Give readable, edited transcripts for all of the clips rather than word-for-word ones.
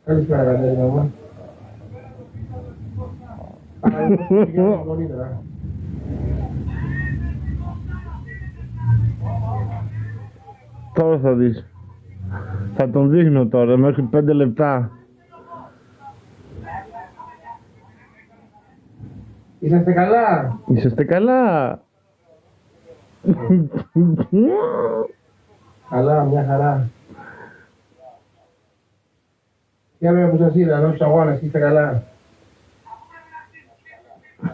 Καλησπέρα, Κατερίνα μου. Τώρα θα δεις. Θα τον δείχνω τώρα μέχρι 5 λεπτά. Είσαστε καλά? Είσαστε καλά? Καλά, μια χαρά. Χαίρομαι που σας είδα εδώ στους αγώνες, είστε καλά?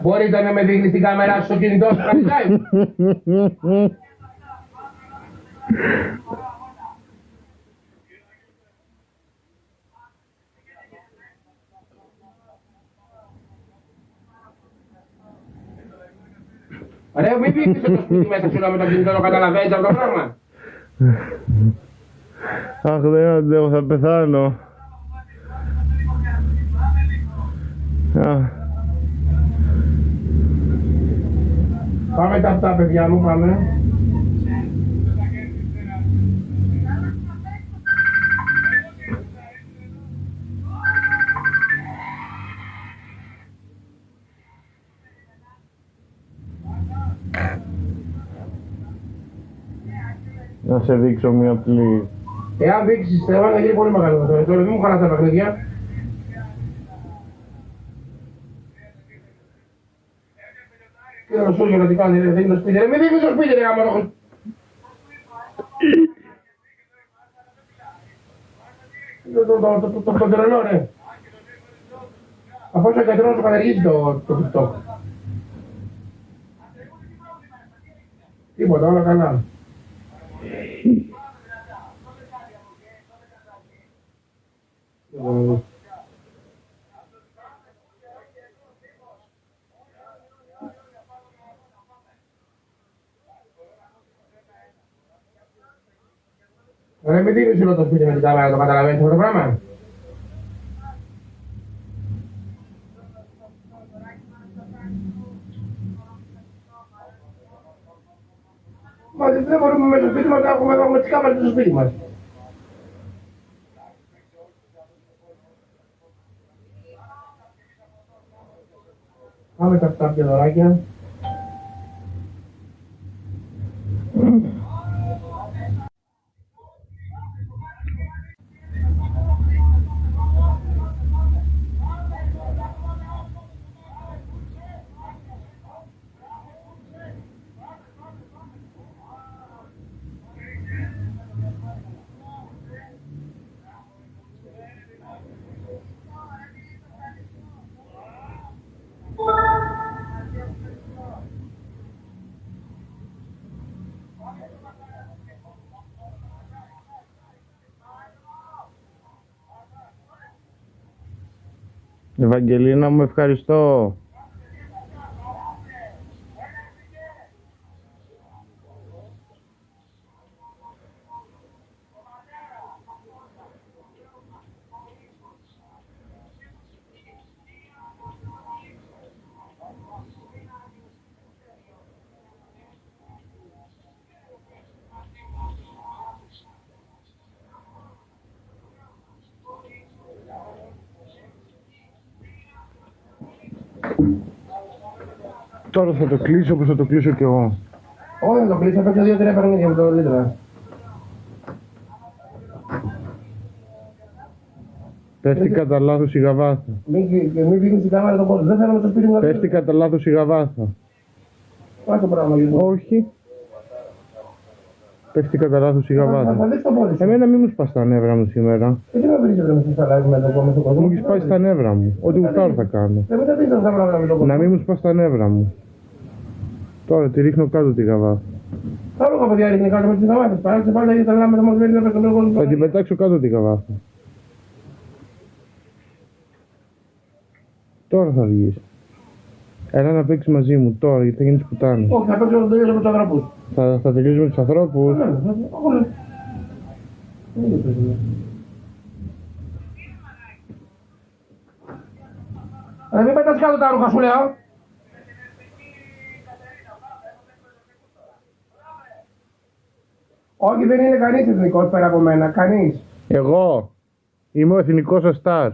Μπορείτε να με δείχνει την κάμερα στο κινητό σου να μιλάει? Ρε, μην πήγαινε στο σπίτι μέσα σου με το κινητό, το καταλαβαίνεις αυτό το πράγμα? Αχ, δεν αντέχω, θα πεθάνω. Πάμε τα αυτά, παιδιά μου, πάμε. Να σε δείξω μια πλήρη. Εάν δείξεις θέμα, θα γίνει πολύ μεγάλο το τώρα, μην μου χαλάς τα παιχνίδια. Και να σου να τι κάνει, ρε, δείχνει το σπίτι, ρε, μην δείχνεις το σπίτι, ρε, γάμο. Το τρελό, ρε. Αφού ο γιατρός σου καταργήσει το TikTok. Τίποτα, όλα καλά. Ρε, μην δείχνεις όλο το σπίτι με την κάμερα, το καταλαβαίνεις αυτό το πράγμα? Μα δεν μπορούμε μέσα στο σπίτι μας να έχουμε τις κάμερες στο σπίτι μας. Πάμε τα αυτά δωράκια. Ευαγγελίνα μου, ευχαριστώ. Τώρα θα το κλείσω όπως θα το κλείσω κι εγώ. Όχι, δεν το κλείσω, παίξα 2-3 παιχνίδια με το Λίτρα. Πέφτει κατά λάθος η γαβάθα. Μην πήγαινε στην κάμερα τον κόσμο, δεν θέλω με το σπίτι μου να Πέφτει κατά λάθος η γαβάθα. Πας το πράγμα λοιπόν. Όχι. Πέφτει κατά λάθος η γαβάθα. Θα δεις το πόδι σου. Εμένα μη μου σπάς τα νεύρα μου σήμερα. Τι με βρεις εδώ μέσα στα live με τον κόσμο. Μου έχεις πάει στα νεύρα μου. Ό,τι γουστάρω θα κάνω. Δεν με τα δεις αυτά πράγματα με τον κόσμο. Να μην μου σπάς τα νεύρα μου. Τώρα τη ρίχνω κάτω τη γαβάθα. Τα λόγα παιδιά ρίχνει κάτω με τις γαμάτες. Παράξε πάντα γιατί τα λέμε να μας βγαίνει να πες τον κόσμο. Θα την πετάξω κάτω τη γαβάθα. Τώρα θα βγεις. Έλα να παίξεις μαζί μου τώρα γιατί θα γίνεις πουτάνη. Όχι, θα παίξω να τελειώσω με τους ανθρώπους. Θα τελειώσεις με τους ανθρώπους. Μην πετάς κάτω τα ρούχα σου λέω. Όχι, δεν είναι κανείς εθνικός πέρα από μένα, κανείς. Εγώ είμαι ο εθνικός αστάρ.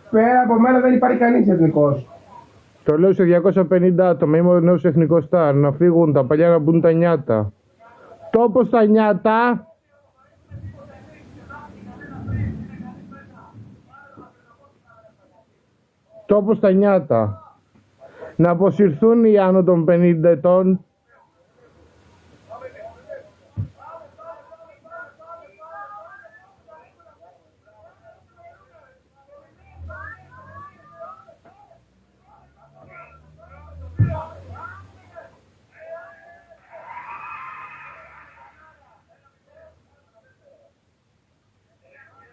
Πέρα από μένα δεν υπάρχει κανείς εθνικός. Το λέω σε 250 άτομα, είμαι ο νέος εθνικός στάρ. Να φύγουν τα παλιά να μπουν τα νιάτα. Τόπος τα νιάτα. Τόπος τα νιάτα. Να αποσυρθούν οι άνω των 50 ετών.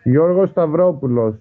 Γιώργος Σταυρόπουλος.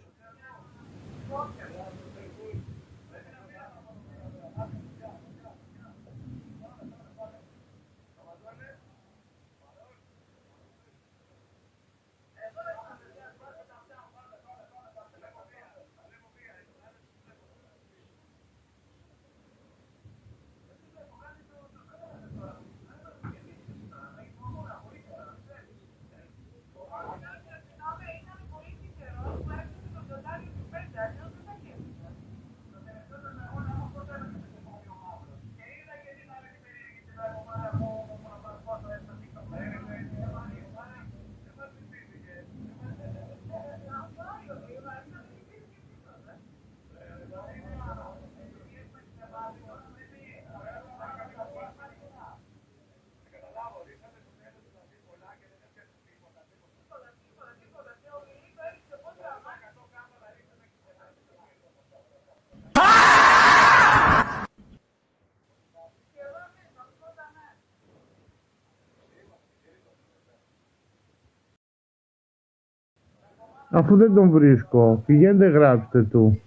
Αφού δεν τον βρίσκω, πηγαίνετε γράψτε του.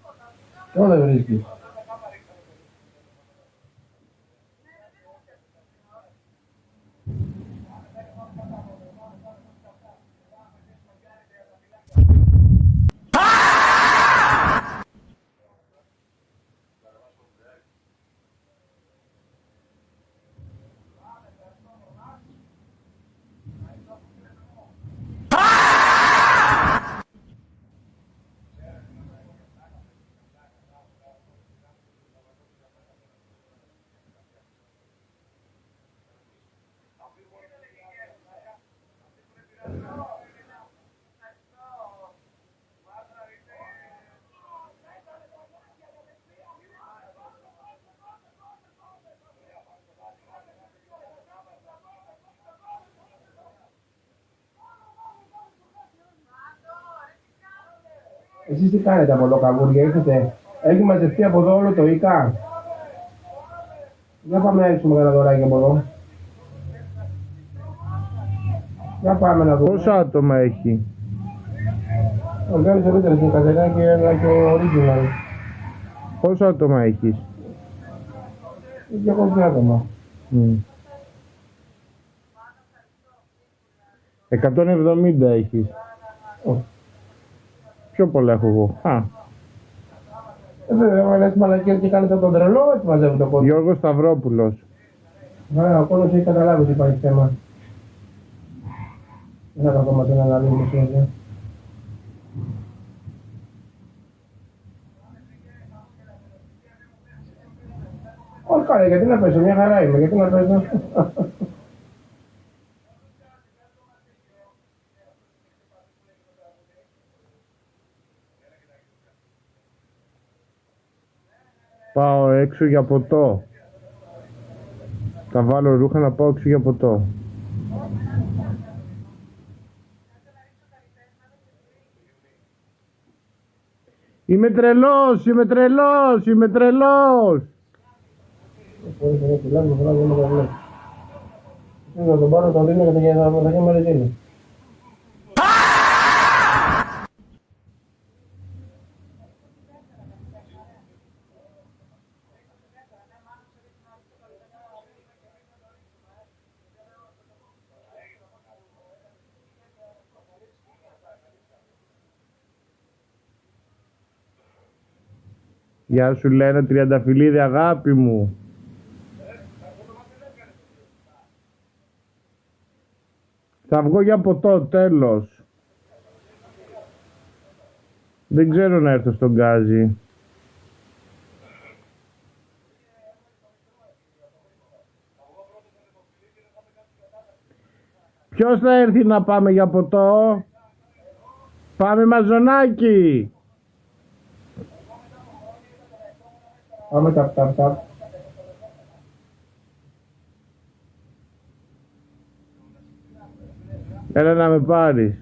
Ποιο δεν βρίσκεις. Εσείς τι κάνετε από εδώ, καβούρια, ήρθετε. Έχει μαζευτεί από εδώ όλο το ΙΚΑ. Για πάμε να ρίξουμε κανένα δωράκι από εδώ. Για πάμε να δούμε. Πόσα άτομα έχει? Ο Γκάρης Ελεύθερος είναι καθένα και ένα και ο original. Πόσα άτομα έχεις? 200 άτομα. 170 έχεις. Πιο πολλά έχω εγώ. Βέβαια, αν έτσι μαλακίες και κάνετε τον τρελό, έτσι μαζεύει το κόσμο. Γιώργος Σταυρόπουλος. Ο κόσμος έχει καταλάβει ότι υπάρχει θέμα. Δεν θα καθόμαστε να αναλύουμε συνέχεια. Όχι καλά, γιατί να πέσω, μια χαρά είμαι, γιατί να πέσω. Πάω έξω για ποτό. Θα βάλω ρούχα να πάω έξω για ποτό. Είμαι τρελός, είμαι τρελός, είμαι τρελός. Να τον πάρω, τον δίνω και θα γίνουμε ρεζίλη. Γεια σου Λένα, τριανταφυλλίδη αγάπη μου. Θα βγω για ποτό, τέλος. Δεν ξέρω να έρθω στον Γκάζι. Ποιος θα έρθει να πάμε για ποτό? Πάμε Μαζονάκι. Πάμε ταπ. Έλα να με πάρεις.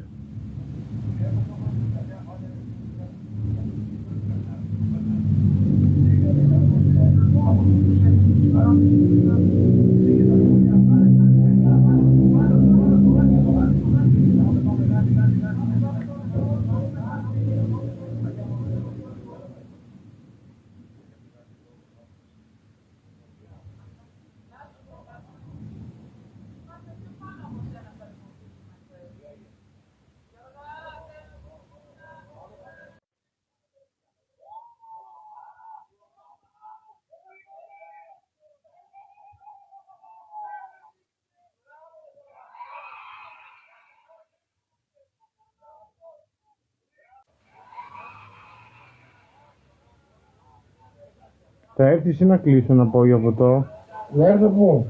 Θα έρθεις ή να κλείσω να πάω για ποτό? Να έρθω πού?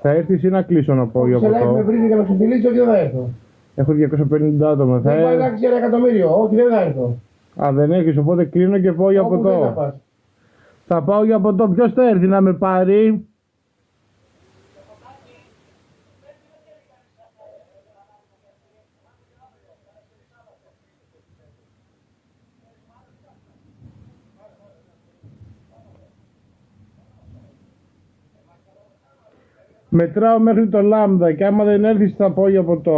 Θα έρθεις ή να κλείσω να πάω για Σε live με ποτό? βρίζει για να ξεφυλίσω και δεν θα έρθω. Έχω 250 άτομα. Δεν πάει να έχει 1 εκατομμύριο. Όχι, δεν θα έρθω. Α, δεν έχεις, οπότε κλείνω και πάω για Όπου δεν θα ποτό. πας. Θα πάω για ποτό. Ποιος θα έρθει να με πάρει? Μετράω μέχρι το λάμδα και άμα δεν έρθεις θα πάω για ποτό.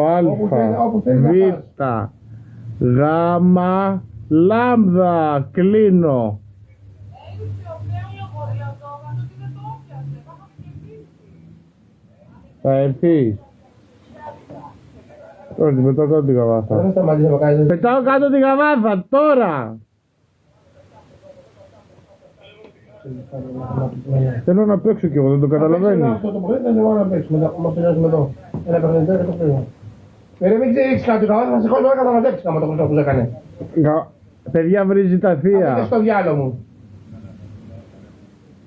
Όπου θέλεις να Β, γάμα, λάμδα. Κλείνω. Θα έρθεις? Τώρα την πετάω κάτω τη Δεν γαβάθα. θα σταματήσει να κάνεις. Πετάω κάτω τη γαβάθα τώρα. Θέλω να παίξω κι εγώ, δεν το καταλαβαίνεις. Αυτό το πρωί θα σε βάλω να παίξουμε. Θα τελειώσουμε εδώ. Ένα παιχνίδι και το παίζουμε. Μην ξέρεις κάτι καλά, θα σε χωρίσω να καταλαβαίνεις άμα το χρυσό που σε έκανε. Παιδιά βρίζει τα Αφήνε θεία. στο διάλογο μου.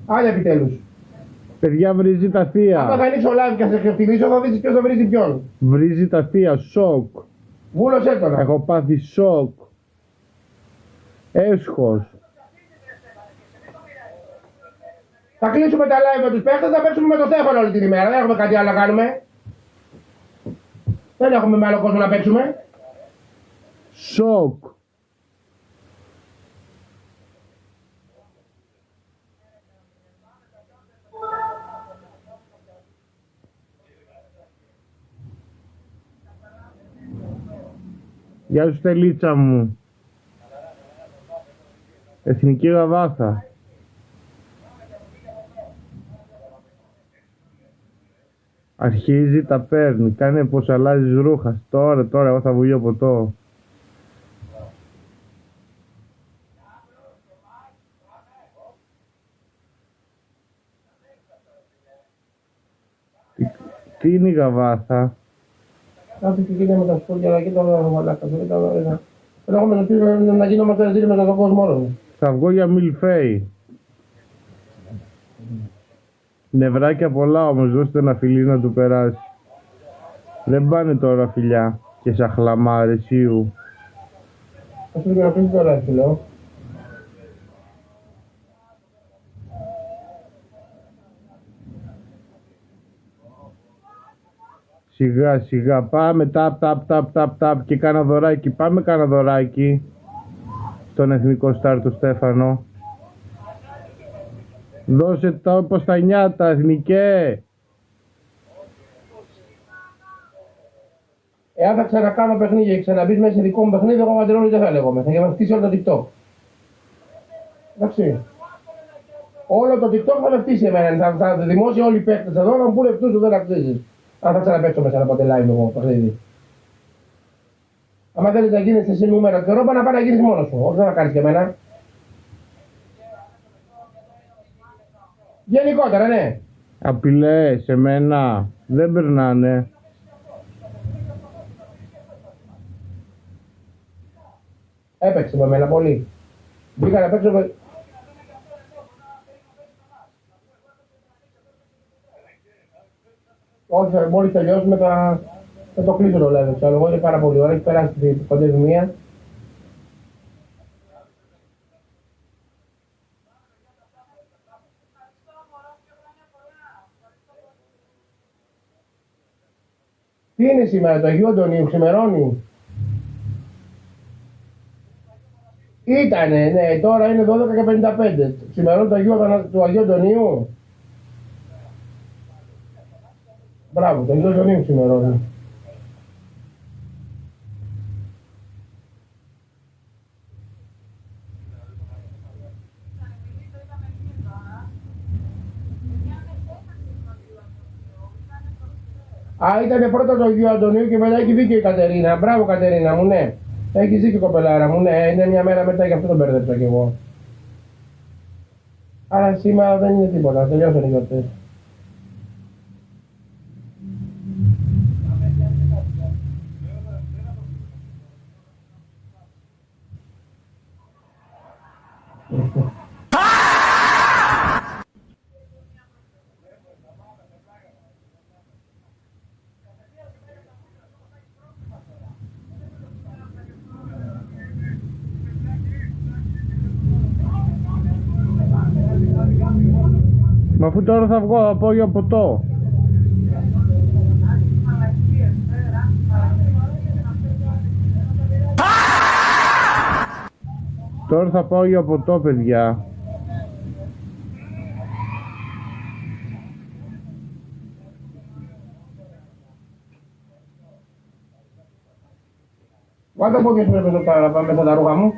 Άλλα επιτέλους. Παιδιά βρίζει τα Άμα θεία. θα ανοίξω live και θα σε χτυπήσω θα δεις ποιος θα βρίζει ποιον. Βρίζει τα θεία, σοκ. Βούλωσέ τώρα. Έχω πάθει σοκ. Έσχος. Θα κλείσουμε τα live με τους παίχτες, θα παίξουμε με το Στέφανο όλη την ημέρα. Δεν έχουμε κάτι άλλο να κάνουμε. Δεν έχουμε με άλλο κόσμο να παίξουμε. Σοκ. Γεια σου Στελίτσα μου. Εθνική γαβάθα. Αρχίζει, τα παίρνει. Κάνε πως αλλάζεις ρούχα. Τώρα, εγώ θα βγει από το. Τι είναι η γαβάθα? Κάτι και γίνεται με τα σπίτια, αλλά και τώρα μαλάκα. Δεν έχουμε να γίνομαστε δίλημα με τον κόσμο όλο. Θα βγω για μιλφέι. Νευράκια πολλά όμως, δώστε ένα φιλί να του περάσει. Δεν πάνε τώρα φιλιά και σαχλαμάρες ιού. Ας πρέπει να πεις τώρα, έτσι λέω. Σιγά σιγά πάμε ταπ και κάνα δωράκι. Πάμε κάνα δωράκι στον εθνικό στάρ του Στέφανο. Δώσε τόπο στα νιάτα εθνικέ. Εάν θα ξανακάνω παιχνίδια και ξαναμπείς μέσα σε δικό μου παιχνίδι, εγώ Μαντελόνι δεν θα λέγομαι. Θα με φτύσει όλο το TikTok. Εντάξει. Όλο το TikTok θα με φτύσει εμένα. Θα δημόσια όλοι οι παίκτες εδώ να μου πούνε αυτούς που δεν αξίζεις. Αν θα ξαναπαίξω μέσα από live εγώ παιχνίδι. Αν θέλεις να γίνεις εσύ νούμερο καιρό, πάει να γίνεις μόνος σου. Όχι να κάνεις και εμένα. Γενικότερα, ναι. Απειλές, εμένα, δεν περνάνε. Έπαιξε με μένα πολύ. Μπήκα να παίξω με... Όχι, μόλις τελειώσουμε θα το κλείσω το level. Αλλά εγώ είναι πάρα πολύ ωραία, έχει περάσει κοντεύει μία. Τι είναι σήμερα, το Αγίου Αντωνίου, ξημερώνει. Ήτανε, ναι, τώρα είναι 12:55. Ξημερώνει του Αγίου Αντωνίου. Μπράβο, το Αγίου Αντωνίου ξημερώνει. Α, ήταν πρώτα το Αγίου Αντωνίου και μετά έχει δίκιο η Κατερίνα. Μπράβο Κατερίνα μου, ναι. Έχει δίκιο κοπελάρα μου, ναι. Είναι μια μέρα μετά, γι' αυτό τον μπέρδεψα κι εγώ. Άρα σήμερα δεν είναι τίποτα, τελειώσαν οι γιορτές. Μα αφού τώρα θα βγω απόγειο ποτό. Τώρα θα πάω για ποτό, παιδιά. Βάλτε από και πρέπει να πάμε μέσα τα ρούχα μου.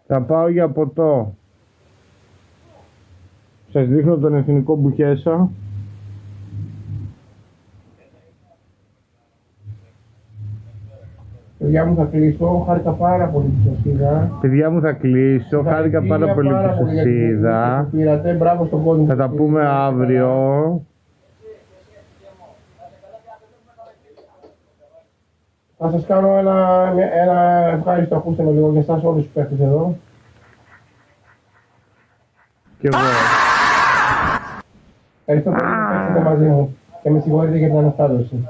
Θα πάω για ποτό. Σας δείχνω τον εθνικό μπουχέσα. Παιδιά μου θα κλείσω, χάρηκα πάρα πολύ που σας είδα. Παιδιά μου θα κλείσω, χάρηκα πάρα πολύ που σας είδα. Πήρατε, μπράβο στον κόσμο. Θα τα πούμε αύριο. Θα σας κάνω ένα ευχάριστο, ακούστε με λίγο για εσάς όλους τους παίχτες εδώ. Και εγώ. Ευχαριστώ πολύ που παίξατε μαζί μου και με συγχωρείτε για την αναστάτωση.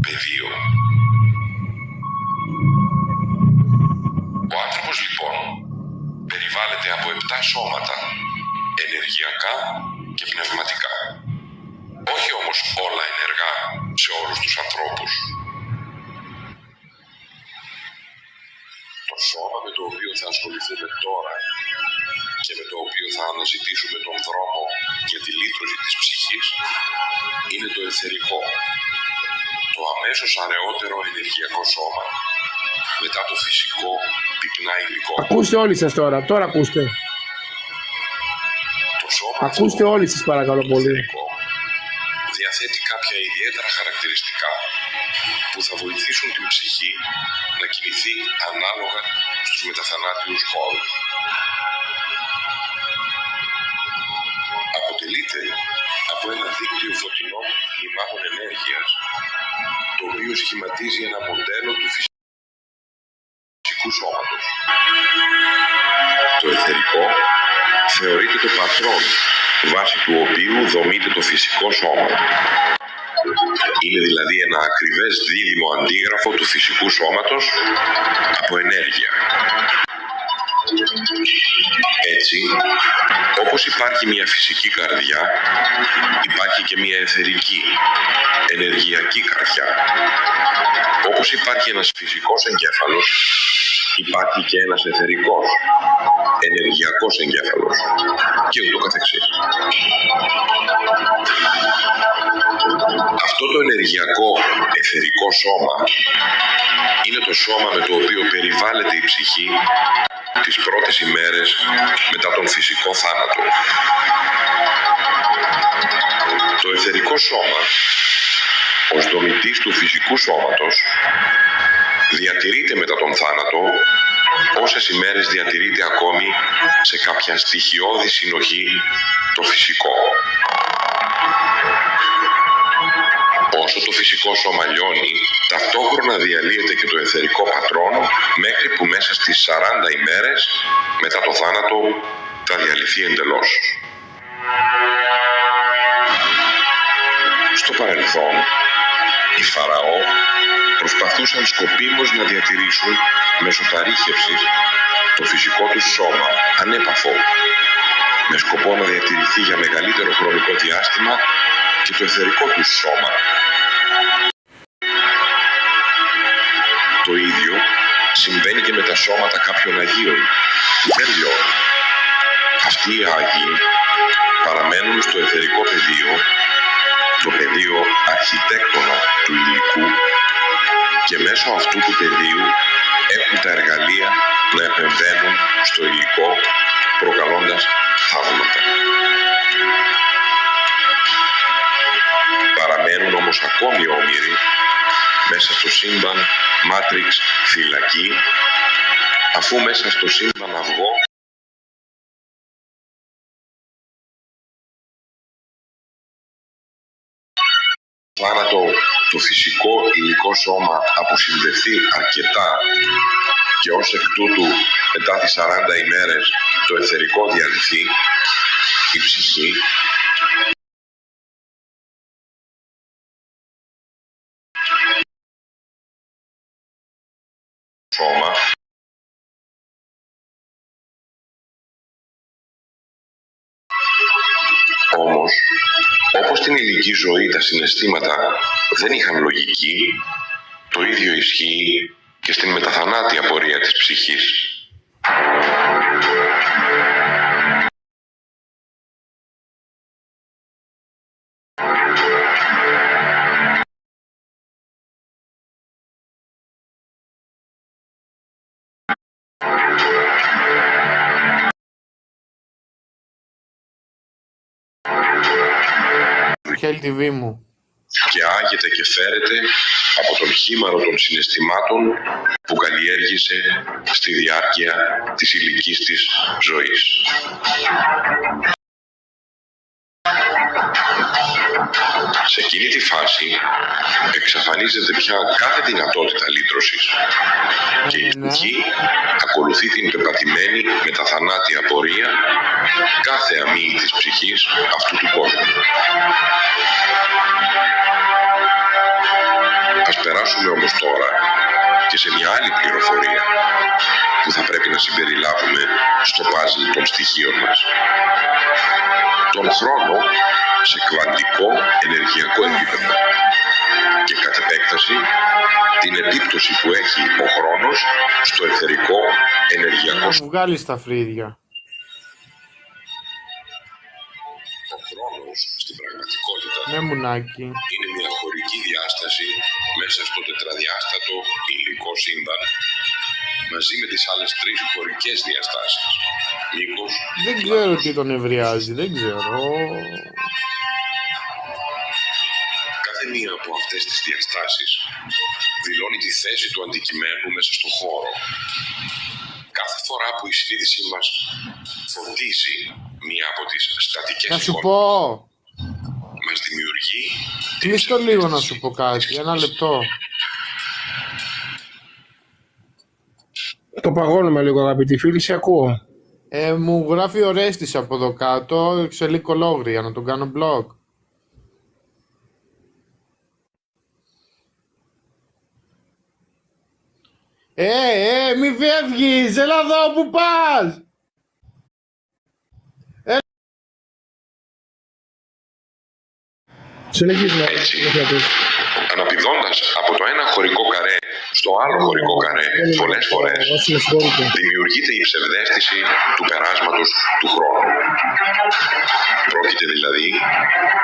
Πεδίο. Ο άνθρωπος λοιπόν περιβάλλεται από 7 σώματα, ενεργειακά και πνευματικά. Όχι όμως όλα ενεργά σε όλους τους ανθρώπους. Το σώμα με το οποίο θα ασχοληθούμε τώρα και με το οποίο θα αναζητήσουμε τον δρόμο για τη λύτρωση της ψυχής είναι το εθερικό. Το αμέσως αραιότερο ενεργειακό σώμα μετά το φυσικό πυκνά υλικό. Ακούστε όλοι σας τώρα ακούστε. Το σώμα Ακούστε όλοι σας παρακαλώ πολύ. εθερικό διαθέτει κάποια ιδιαίτερα χαρακτηριστικά που θα βοηθήσουν την ψυχή να κινηθεί ανάλογα στους μεταθανάτιους χώρους. Αποτελείται από ένα δίκτυο φωτεινών λιμάχων ενέργειας, το οποίο σχηματίζει ένα μοντέλο του φυσικού σώματος. Το εθερικό θεωρείται το πατρόν, βάσει του οποίου δομείται το φυσικό σώμα. Είναι δηλαδή ένα ακριβές δίδυμο αντίγραφο του φυσικού σώματος από ενέργεια. Έτσι, όπως υπάρχει μια φυσική καρδιά, υπάρχει και μια εθερική, ενεργειακή καρδιά. Όπως υπάρχει ένας φυσικός εγκέφαλος, υπάρχει και ένας εθερικός, ενεργειακός εγκέφαλος και ούτω καθεξής. Αυτό το ενεργειακό εθερικό σώμα είναι το σώμα με το οποίο περιβάλλεται η ψυχή τις πρώτες ημέρες μετά τον φυσικό θάνατο. Το αιθερικό σώμα, ως δομητής του φυσικού σώματος, διατηρείται μετά τον θάνατο όσες ημέρες διατηρείται ακόμη σε κάποια στοιχειώδη συνοχή το φυσικό. Όσο το φυσικό σώμα λιώνει, ταυτόχρονα διαλύεται και το αιθερικό πατρόν μέχρι που μέσα στις 40 ημέρες μετά το θάνατο θα διαλυθεί εντελώς. Στο παρελθόν, οι Φαραώ προσπαθούσαν σκοπίμως να διατηρήσουν μέσω ταρίχευσης το φυσικό τους σώμα ανέπαφο, με σκοπό να διατηρηθεί για μεγαλύτερο χρονικό διάστημα και το αιθερικό τους σώμα. Το ίδιο συμβαίνει και με τα σώματα κάποιων Αγίων. Δεν λιώνουν. Αυτοί οι Άγιοι παραμένουν στο αιθερικό πεδίο, το πεδίο αρχιτέκτονα του υλικού, και μέσω αυτού του πεδίου έχουν τα εργαλεία να επεμβαίνουν στο υλικό, προκαλώντας θαύματα. Παραμένουν όμως ακόμη όμοιροι μέσα στο σύμπαν Matrix φυλακή, αφού μέσα στο σύμπαν αυγό θάνατο το φυσικό υλικό σώμα αποσυνδεθεί αρκετά και ως εκ τούτου μετά τις 40 ημέρες το αιθερικό διαλυθεί, η ψυχή σώμα όμως, όπως στην ηλική ζωή τα συναισθήματα δεν είχαν λογική, το ίδιο ισχύει και στην μεταθανάτια πορεία της ψυχής. TV μου. Και άγεται και φέρεται από τον χήμαρο των συναισθημάτων που καλλιέργησε στη διάρκεια της ηλικής της ζωής. Σε εκείνη τη φάση εξαφανίζεται πια κάθε δυνατότητα λύτρωσης και η ψυχή ακολουθεί την πεπατημένη μεταθανάτια πορεία κάθε αμύη της ψυχής αυτού του κόσμου. Ας περάσουμε όμως τώρα και σε μια άλλη πληροφορία που θα πρέπει να συμπεριλάβουμε στο παζλ των στοιχείων μας. Τον χρόνο σε κβαντικό ενεργειακό επίπεδο και κατ' επέκταση την επίπτωση που έχει ο χρόνος στο αιθερικό ενεργειακό. Να βγάλει τα φρύδια. Ο χρόνος στην πραγματικότητα Ναι, μουνάκι. είναι μια χωρική διάσταση μέσα στο τετραδιάστατο υλικό σύμπαν μαζί με τις άλλες τρεις χωρικές διαστάσεις. Μήκος, Δεν ξέρω τι τον ευριάζει, δεν ξέρω. κάθε μία από αυτές τις διαστάσεις δηλώνει τη θέση του αντικειμένου μέσα στο χώρο. Κάθε φορά που η συνείδησή μας φωτίζει μία από τις στατικές Να σου εικόνες, πω. μας δημιουργεί Κλείστο λίγο να σου πω κάτι. Ένα λεπτό. Το παγώνουμε λίγο, αγαπητοί φίλοι, σε ακούω. Μου γράφει ο Ρέστης από εδώ κάτω, εξελί κολόγρια, να τον κάνω blog. Μη φεύγεις, έλα εδώ, που πας! Συνεχίζουμε. Αναπηδώντας από το ένα χωρικό καρέ στο άλλο χωρικό καρέ πολλές φορές, δημιουργείται η ψευδαίσθηση του περάσματος του χρόνου. Πρόκειται δηλαδή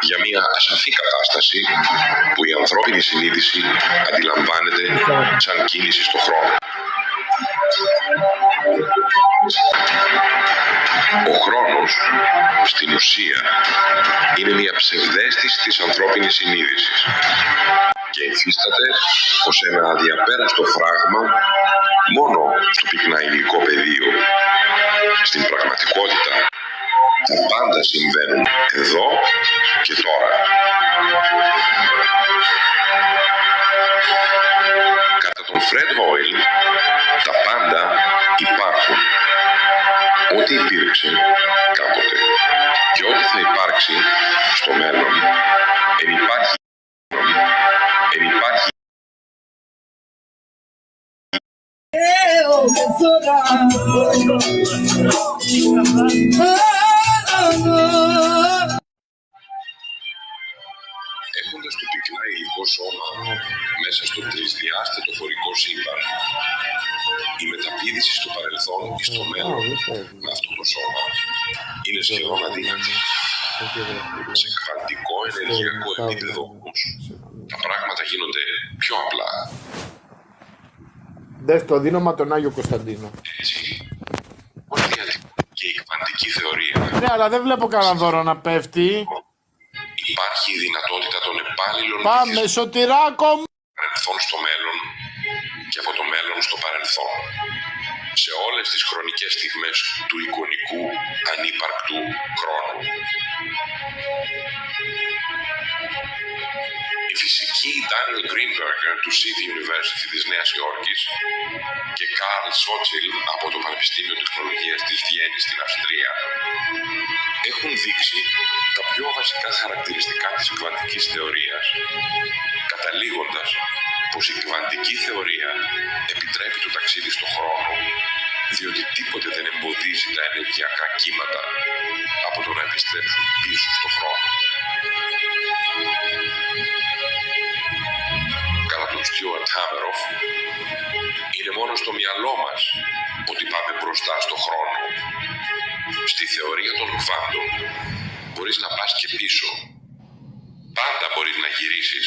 για μια ασαφή κατάσταση που η ανθρώπινη συνείδηση αντιλαμβάνεται σαν κίνηση στο χρόνο. Ο χρόνος κόσμος, στην ουσία, είναι μια ψευδαίσθηση της ανθρώπινης συνείδησης και υφίσταται ως ένα αδιαπέραστο φράγμα μόνο στο πυκνά υλικό πεδίο. Στην πραγματικότητα, τα πάντα συμβαίνουν εδώ και τώρα. Κατά τον Fred Hoyle, τα πάντα υπάρχουν. Ό,τι υπήρξε κάποτε και ό,τι θα υπάρξει στο μέλλον, ενυπάρχει έχοντας το πυκνά υλικό σώμα μέσα στο τρισδιάστατο χωρικό σύμπαν, η μεταπήδηση στο παρελθόν και στο μέλλον με αυτό το σώμα είναι σχεδόν αδύνατη. Σε κβαντικό ενεργειακό επίπεδο όμως, τα πράγματα γίνονται πιο απλά. Δες το δίνωμα τον Άγιο Κωνσταντίνο. Έτσι, ό,τι και η κβαντική θεωρία. Ναι, αλλά δεν βλέπω κανένα δώρο να πέφτει. Υπάρχει η δυνατότητα των επάλληλων Πάμε, Σωτηράκο μου! παρελθόν στο μέλλον και από το μέλλον στο παρελθόν. Σε όλες τις χρονικές στιγμές του εικονικού ανύπαρκτου χρόνου. Η φυσική Daniel Greenberger του City University της Νέας Υόρκης και Karl Schwarzschild από το Πανεπιστήμιο Τεχνολογίας της Βιέννης στην Αυστρία έχουν δείξει τα πιο βασικά χαρακτηριστικά της κβαντικής θεωρίας, καταλήγοντας πως η κβαντική θεωρία επιτρέπει το ταξίδι στο χρόνο, διότι τίποτε δεν εμποδίζει τα ενεργειακά κύματα από το να επιστρέψουν πίσω στο χρόνο. Κατά τον Στιούαρτ Χάμεροφ, είναι μόνο στο μυαλό μας ότι πάμε μπροστά στο χρόνο. Στη θεωρία των κβάντων μπορείς να πας και πίσω. Πάντα μπορείς να γυρίσεις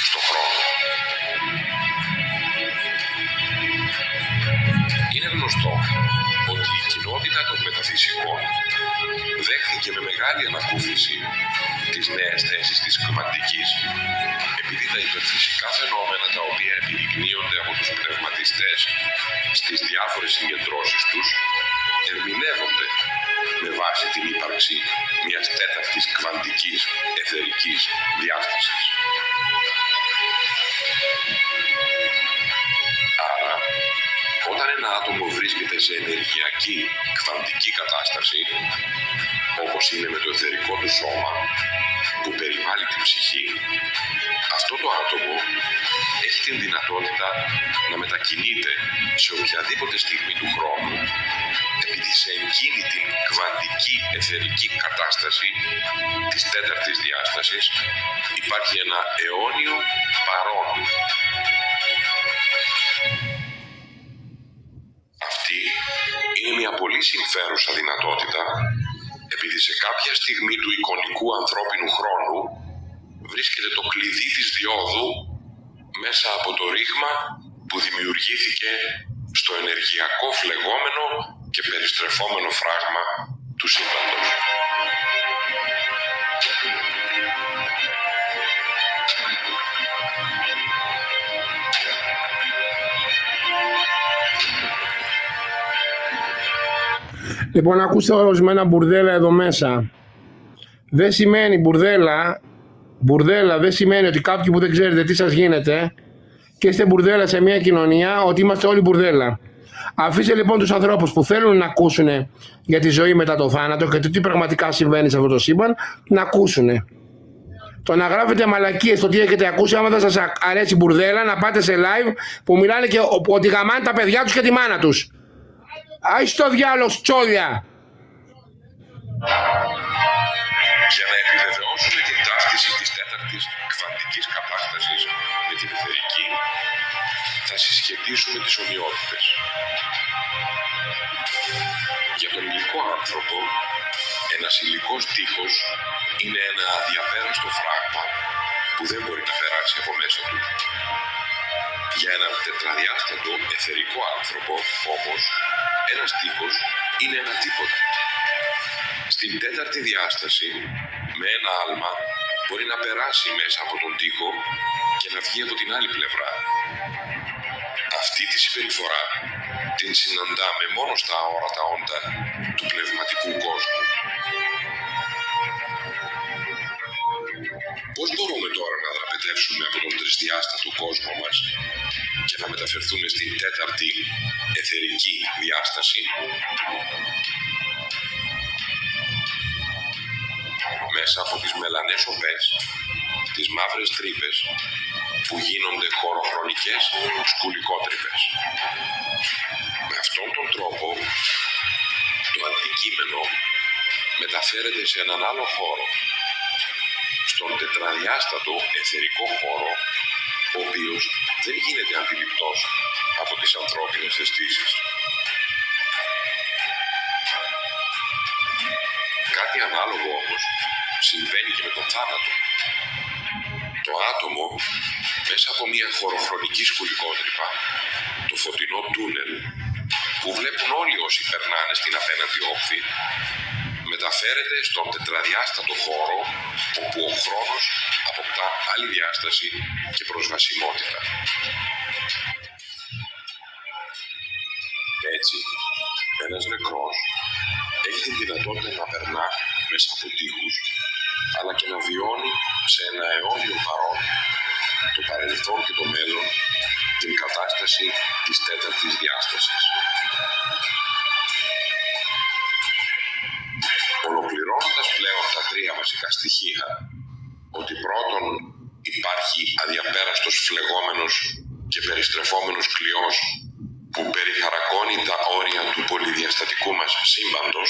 στο χρόνο. Είναι γνωστό ότι η κοινότητα των μεταφυσικών δέχθηκε με μεγάλη ανακούφιση τις νέες θέσεις της κβαντικής, επειδή τα υπερφυσικά φαινόμενα τα οποία επιδεικνύονται από τους πνευματιστές στις διάφορες συγκεντρώσεις τους ερμηνεύονται με βάση την ύπαρξη μιας τέταρτης κβαντικής εθερικής διάστασης. Άρα, όταν ένα άτομο βρίσκεται σε ενεργειακή κβαντική κατάσταση, όπως είναι με το εθερικό του σώμα που περιβάλλει την ψυχή, αυτό το άτομο έχει την δυνατότητα να μετακινείται σε οποιαδήποτε στιγμή του χρόνου, επειδή σε εκείνη την κβαντική εθερική κατάσταση της τέταρτης διάστασης υπάρχει ένα αιώνιο παρόν. Αυτή είναι μια πολύ συμφέρουσα δυνατότητα, επειδή σε κάποια στιγμή του εικονικού ανθρώπινου χρόνου βρίσκεται το κλειδί της διόδου μέσα από το ρήγμα που δημιουργήθηκε στο ενεργειακό φλεγόμενο και περιστρεφόμενο φράγμα του σύμπαντος. Λοιπόν, ακούστε ορισμένα μπουρδέλα εδώ μέσα. Δεν σημαίνει μπουρδέλα δεν σημαίνει ότι κάποιοι που δεν ξέρετε τι σας γίνεται και είστε μπουρδέλα σε μια κοινωνία, ότι είμαστε όλοι μπουρδέλα. Αφήστε λοιπόν τους ανθρώπους που θέλουν να ακούσουν για τη ζωή μετά το θάνατο και το τι πραγματικά συμβαίνει σε αυτό το σύμπαν, να ακούσουν. Το να γράφετε μαλακίες στο τι έχετε ακούσει, άμα δεν σας αρέσει μπουρδέλα, να πάτε σε live που μιλάνε και ότι γαμάνε τα παιδιά τους και τη μάνα τους. Άι στο διάλογο τσόλια. Για να επιβεβαιώσουμε την ταύτιση της τέταρτης κβαντικής κατάστασης με την εθερική, θα συσχετίσουμε τις ομοιότητες. Για τον υλικό άνθρωπο, ένας υλικός τείχος είναι ένα αδιαπέραστο φράγμα που δεν μπορεί να περάσει από μέσα του. Για έναν τετραδιάστατο εθερικό άνθρωπο, όμως, ένας τείχος είναι ένα τίποτα. Στην τέταρτη διάσταση, με ένα άλμα, μπορεί να περάσει μέσα από τον τοίχο και να βγει από την άλλη πλευρά. Αυτή τη συμπεριφορά την συναντάμε μόνο στα αόρατα όντα του πνευματικού κόσμου. Πώς μπορούμε τώρα να δραπετεύσουμε από τον τρισδιάστατο κόσμο μας και να μεταφερθούμε στην τέταρτη αιθερική διάσταση? Μέσα από τις μελανές οπές, τις μαύρες τρύπες που γίνονται χωροχρονικές σκουλικότρυπες. Με αυτόν τον τρόπο το αντικείμενο μεταφέρεται σε έναν άλλο χώρο, στον τετραδιάστατο αιθερικό χώρο, ο οποίος δεν γίνεται αντιληπτός από τις ανθρώπινες αισθήσεις. Κάτι ανάλογο όμως συμβαίνει και με τον θάνατο. Το άτομο, μέσα από μια χωροχρονική σκουλικότρυπα, το φωτεινό τούνελ που βλέπουν όλοι όσοι περνάνε στην απέναντι όχθη, μεταφέρεται στον τετραδιάστατο χώρο, όπου ο χρόνος αποκτά άλλη διάσταση και προσβασιμότητα. Έτσι, ένας νεκρός έχει την δυνατότητα να περνά μέσα από τοίχους, αλλά και να βιώνει σε ένα αιώνιο παρόν το παρελθόν και το μέλλον, την κατάσταση της τέταρτης διάστασης. Ολοκληρώνοντας πλέον τα τρία βασικά στοιχεία, ότι πρώτον υπάρχει αδιαπέραστος φλεγόμενος και περιστρεφόμενος κλειός που περιχαρακώνει τα όρια του πολυδιαστατικού μας σύμπαντος.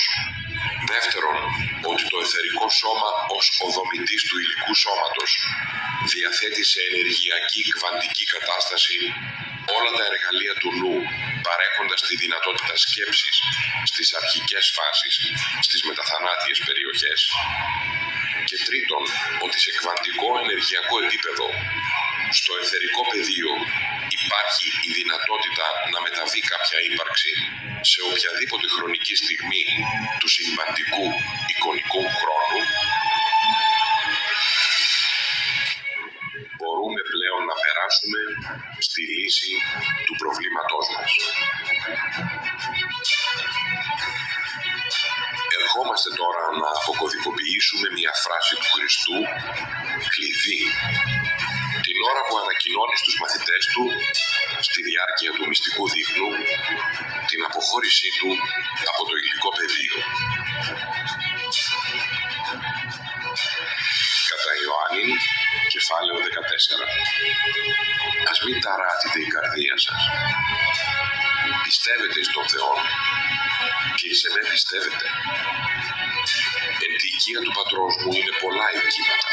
Δεύτερον, ότι το αιθερικό σώμα ως οδομητής του υλικού σώματος διαθέτει σε ενεργειακή κβαντική κατάσταση όλα τα εργαλεία του νου, παρέχοντας τη δυνατότητα σκέψης στις αρχικές φάσεις, στις μεταθανάτιες περιοχές. Και τρίτον, ότι σε κβαντικό ενεργειακό επίπεδο, στο αιθερικό πεδίο, υπάρχει η δυνατότητα να μεταβεί κάποια ύπαρξη σε οποιαδήποτε χρονική στιγμή του συμβαντικού εικονικού χρόνου. Μπορούμε πλέον να περάσουμε στη λύση του προβλήματός μας. Ερχόμαστε τώρα να αποκωδικοποιήσουμε μια φράση του Χριστού, κλειδί, την ώρα που ανακοινώνει στους μαθητές του, στη διάρκεια του μυστικού δείπνου, την αποχώρησή του από το υλικό πεδίο. Κατά Ιωάννην, κεφάλαιο 14. Ας μην ταράτητε η καρδία σας. Πιστεύετε στον Θεό και εις εμέ πιστεύετε. Εν τη οικία του πατρός μου είναι πολλά οικήματα.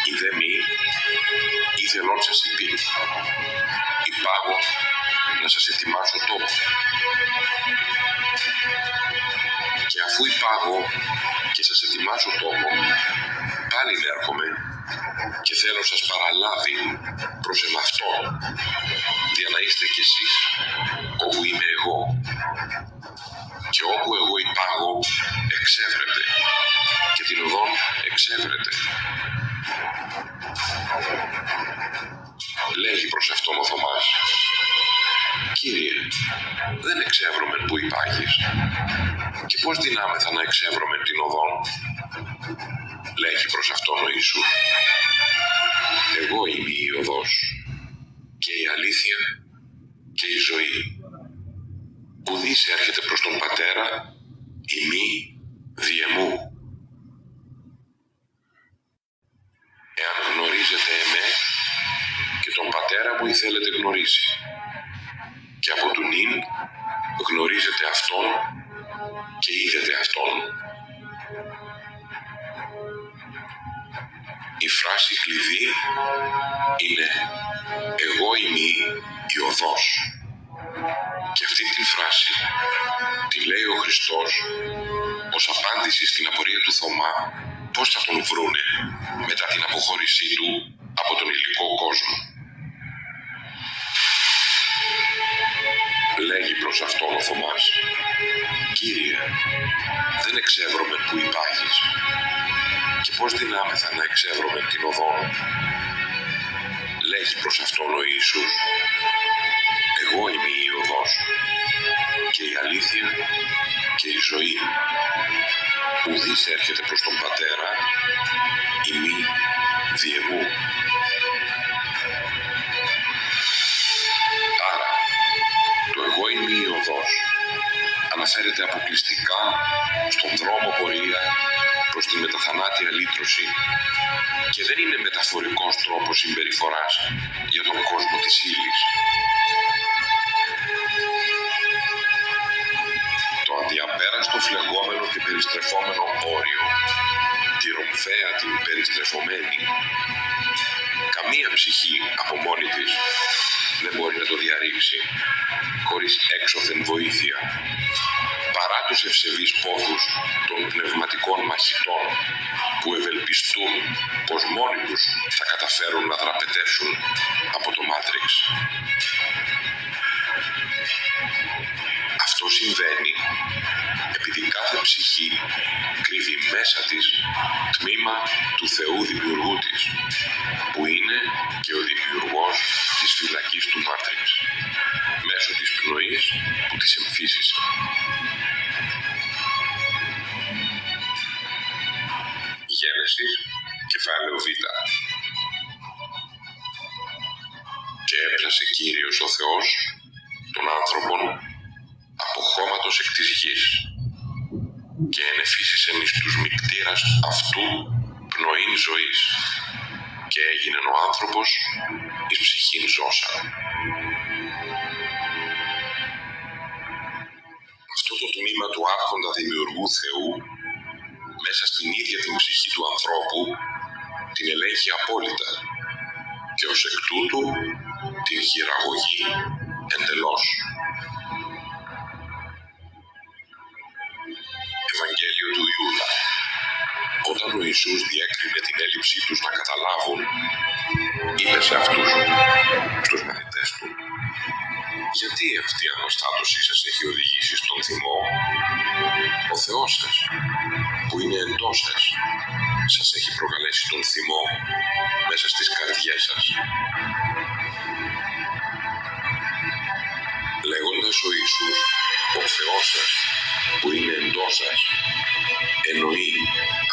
Είδε μη, ήθελον σας υπή. Υπάγω να σας ετοιμάσω τόπο. Και αφού υπάγω και σας ετοιμάσω τόπο, πάλι έρχομαι και θέλω σας παραλάβει προς εμαυτόν, για να είστε κι εσείς όπου είμαι εγώ. Και όπου εγώ υπάγω, εξεύρετε, και την οδόν εξεύρετε. Λέγει προς αυτόν ο Θωμάς: Κύριε, δεν εξεύρωμεν που υπάγεις, και πώς δυνάμεθα να εξεύρωμεν την οδόν? Λέγει προς αυτόν ο Ιησούς: Εγώ είμαι η οδός και η αλήθεια και η ζωή. Ουδής έρχεται προς τον Πατέρα ημί δι' εμού. Εάν γνωρίζετε εμέ, και τον Πατέρα μου θέλετε γνωρίσει, και από του νυν γνωρίζετε αυτόν και είδετε αυτόν. Η φράση κλειδί είναι «Εγώ είμαι η οδός». Και αυτή τη φράση τη λέει ο Χριστός ως απάντηση στην απορία του Θωμά πώς θα τον βρούνε μετά την αποχώρησή του από τον υλικό κόσμο. Λέγει προς αυτόν ο Θωμάς: Κύριε, δεν εξεύρωμε που υπάρχεις και πώς δυνάμεθα να εξεύρωμε την οδόν. Λέγει προς αυτόν ο Ιησούς, εγώ είμαι η οδός και η αλήθεια και η ζωή. Ουδής έρχεται προς τον Πατέρα ημί δι' εμού. Άρα, το εγώ είμαι η οδός αναφέρεται αποκλειστικά στον δρόμο πορεία προς τη μεταθανάτια λύτρωση και δεν είναι μεταφορικός τρόπος συμπεριφοράς για τον κόσμο της ύλης. Το αδιαπέραστο φλεγόμενο και περιστρεφόμενο όριο, τη ρομφαία την περιστρεφωμένη, καμία ψυχή από μόνη της δεν μπορεί να το διαρρήξει χωρίς έξωθεν βοήθεια, παρά τους ευσεβείς πόθους των πνευματικών μαχητών που ευελπιστούν πως μόνοι τους θα καταφέρουν να δραπετεύσουν από το Μάτριξ. Αυτό συμβαίνει επειδή κάθε ψυχή κρύβει μέσα της τμήμα του Θεού Δημιουργού της, που είναι και ο δημιουργός της φυλακής του Μάτριξ, μέσω της πνοής που της εμφύσισε. Γένεσης, κεφάλαιο Β. Και έπλασε Κύριος ο Θεός των άνθρωπων από χώματος εκ της γης και ενεφύσισεν εις τους μικτήρας αυτού πνοήν ζωής και έγινεν ο άνθρωπος εις ψυχήν ζώσα. Αυτό το τμήμα του άρχοντα δημιουργού Θεού μέσα στην ίδια την ψυχή του ανθρώπου την ελέγχει απόλυτα και ως εκ τούτου την χειραγωγεί εντελώς. Ευαγγέλιο του Ιούδα. Όταν ο Ιησούς διέκρινε την έλλειψή τους να καταλάβουν, είπε σε αυτούς, στους μαθητές του, γιατί αυτή η αναστάτωση σας έχει οδηγήσει στον θυμό? Ο Θεός σας, που είναι εντός σας έχει προκαλέσει τον θυμό μέσα στις καρδιές σας. Λέγοντας ο Ιησούς, ο Θεός σας, που είναι εντός σας, εννοεί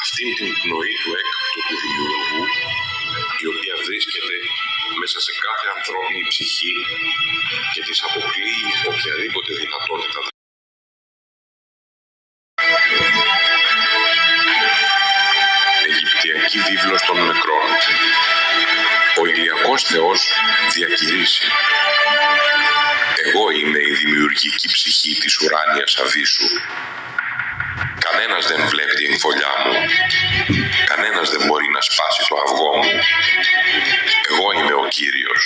αυτήν την πνοή του έκτου του Δημιουργού, η οποία βρίσκεται μέσα σε κάθε ανθρώπινη ψυχή και της αποκλείει οποιαδήποτε δυνατότητα. Αιγυπτιακή βίβλος των νεκρών. Ο ηλιακός Θεός διακηρύσει, εγώ είμαι η δημιουργική ψυχή της ουράνιας αβύσσου. Κανένας δεν βλέπει την φωλιά μου. Κανένας δεν μπορεί να σπάσει το αυγό μου. Εγώ είμαι ο Κύριος.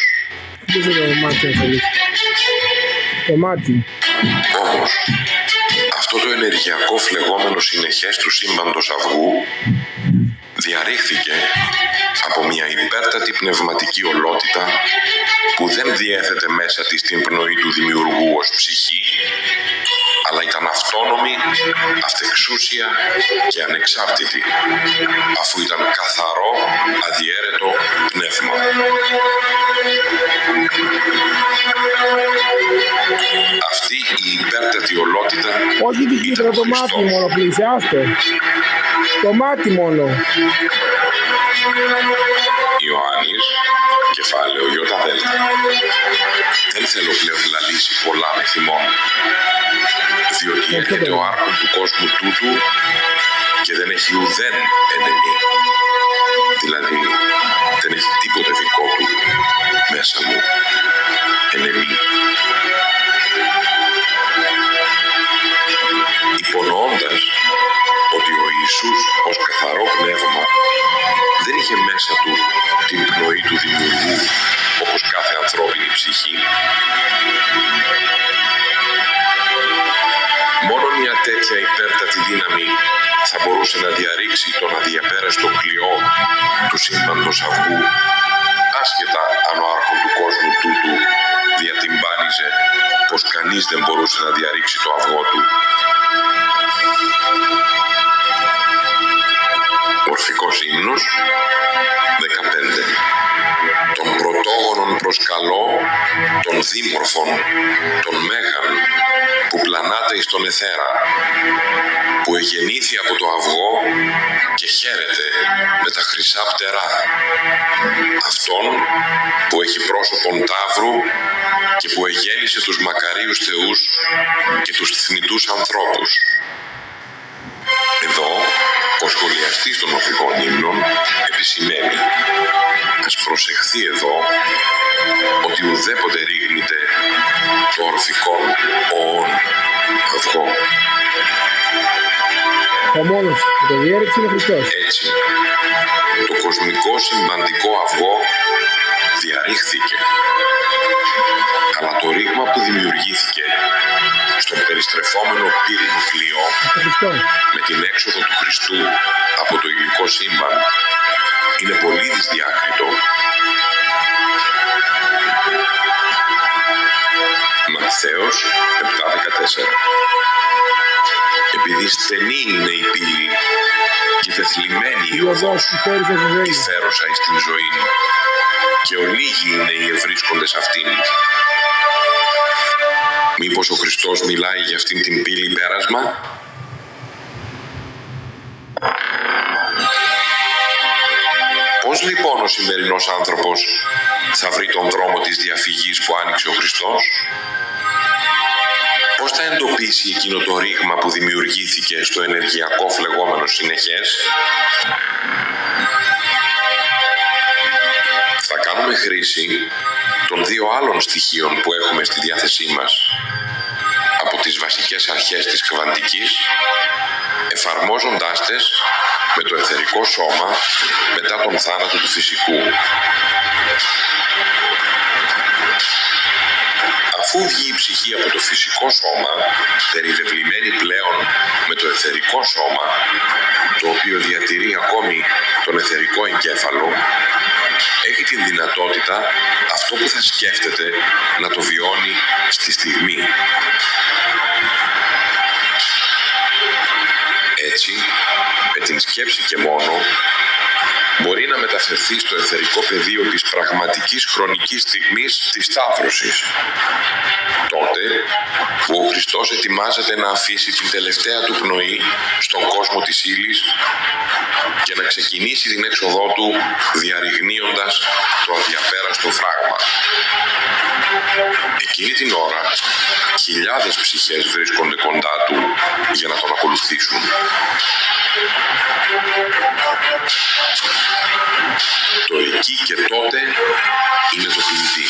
Το μάτι. Όμως, αυτό το ενεργειακό φλεγόμενο συνεχές του σύμπαντος αυγού διαρρήχθηκε από μια υπέρτατη πνευματική ολότητα που δεν διέθετε μέσα της την πνοή του Δημιουργού ως ψυχή, αλλά ήταν αυτόνομη, αυτεξούσια και ανεξάρτητη, αφού ήταν καθαρό, αδιέρετο πνεύμα. Αυτή η υπέρτατη ολότητα Όχι την κύτρα, το μάτι μόνο, πλησιάστε. Το μάτι μόνο. Ιωάννης, κεφάλαιο Ι. Δεν θέλω πλέον να λύσει πολλά με θυμόν, διότι έρχεται ο άρχον του κόσμου τούτου και δεν έχει ουδέν ενεμή. Δηλαδή, δεν έχει τίποτε δικό του μέσα μου ενεμή. Υπονοώντας ότι ο Ιησούς ως καθαρό πνεύμα δεν είχε μέσα του την πνοή του Δημιουργού όπως κάθε ανθρώπινη ψυχή, μόνο μια τέτοια υπέρτατη δύναμη θα μπορούσε να διαρρήξει τον αδιαπέραστο κλειό του σύμπαντος αυγού, άσχετα αν ο άρχον του κόσμου τούτου διατυμπάνιζε πως κανείς δεν μπορούσε να διαρρήξει το αυγό του. προσκαλώ τον δίμορφον, τον Μέγαν, που πλανάται εις τον αιθέρα, που εγεννήθη από το αυγό και χαίρεται με τα χρυσά πτερά, αυτόν που έχει πρόσωπον ταύρου και που εγέννησε τους μακαρίους θεούς και τους θνητούς ανθρώπους. Εδώ ο σχολιαστής των ορφικών ύμνων επισημαίνει: ας προσεχθεί εδώ ότι ουδέποτε ρίγνεται το ορφικόν οόν αυγό. Ο μόνος που το διέρεψε είναι Χριστός. Έτσι, το κοσμικό σημαντικό αυγό διαρρήχθηκε, αλλά το ρήγμα που δημιουργήθηκε στον περιστρεφόμενο πύρινο κλειό με την έξοδο του Χριστού από το υλικό σύμπαν είναι πολύ δυσδιάκριτο. Ματθαίος 7:14. Επειδή στενή είναι η πύλη και τεθλιμμένη η οδός τη φέρουσα εις την ζωή, και ολίγοι είναι οι ευρίσκοντες αυτήν. Μήπως ο Χριστός μιλάει για αυτήν την πύλη πέρασμα? Πώς λοιπόν ο σημερινός άνθρωπος θα βρει τον δρόμο της διαφυγής που άνοιξε ο Χριστός? Πώς θα εντοπίσει εκείνο το ρήγμα που δημιουργήθηκε στο ενεργειακό φλεγόμενο συνεχές? Θα κάνουμε χρήση των δύο άλλων στοιχείων που έχουμε στη διάθεσή μας από τις βασικές αρχές της κβαντικής, εφαρμόζοντάς τες με το αιθερικό σώμα μετά τον θάνατο του φυσικού. Αφού βγει η ψυχή από το φυσικό σώμα, περιβεβλημένη πλέον με το αιθερικό σώμα, το οποίο διατηρεί ακόμη τον αιθερικό εγκέφαλο, έχει την δυνατότητα αυτό που θα σκέφτεται να το βιώνει στη στιγμή. Έτσι, με την σκέψη και μόνο, μπορεί να μεταφερθεί στο αιθερικό πεδίο της πραγματικής χρονικής στιγμής της σταύρωσης. Τότε που ο Χριστός ετοιμάζεται να αφήσει την τελευταία του πνοή στον κόσμο της ύλης και να ξεκινήσει την έξοδό του διαρριγνύοντας το αδιαπέραστο φράγμα. Εκείνη την ώρα, χιλιάδες ψυχές βρίσκονται κοντά του για να τον ακολουθήσουν. Το εκεί και τότε είναι το κλειδί.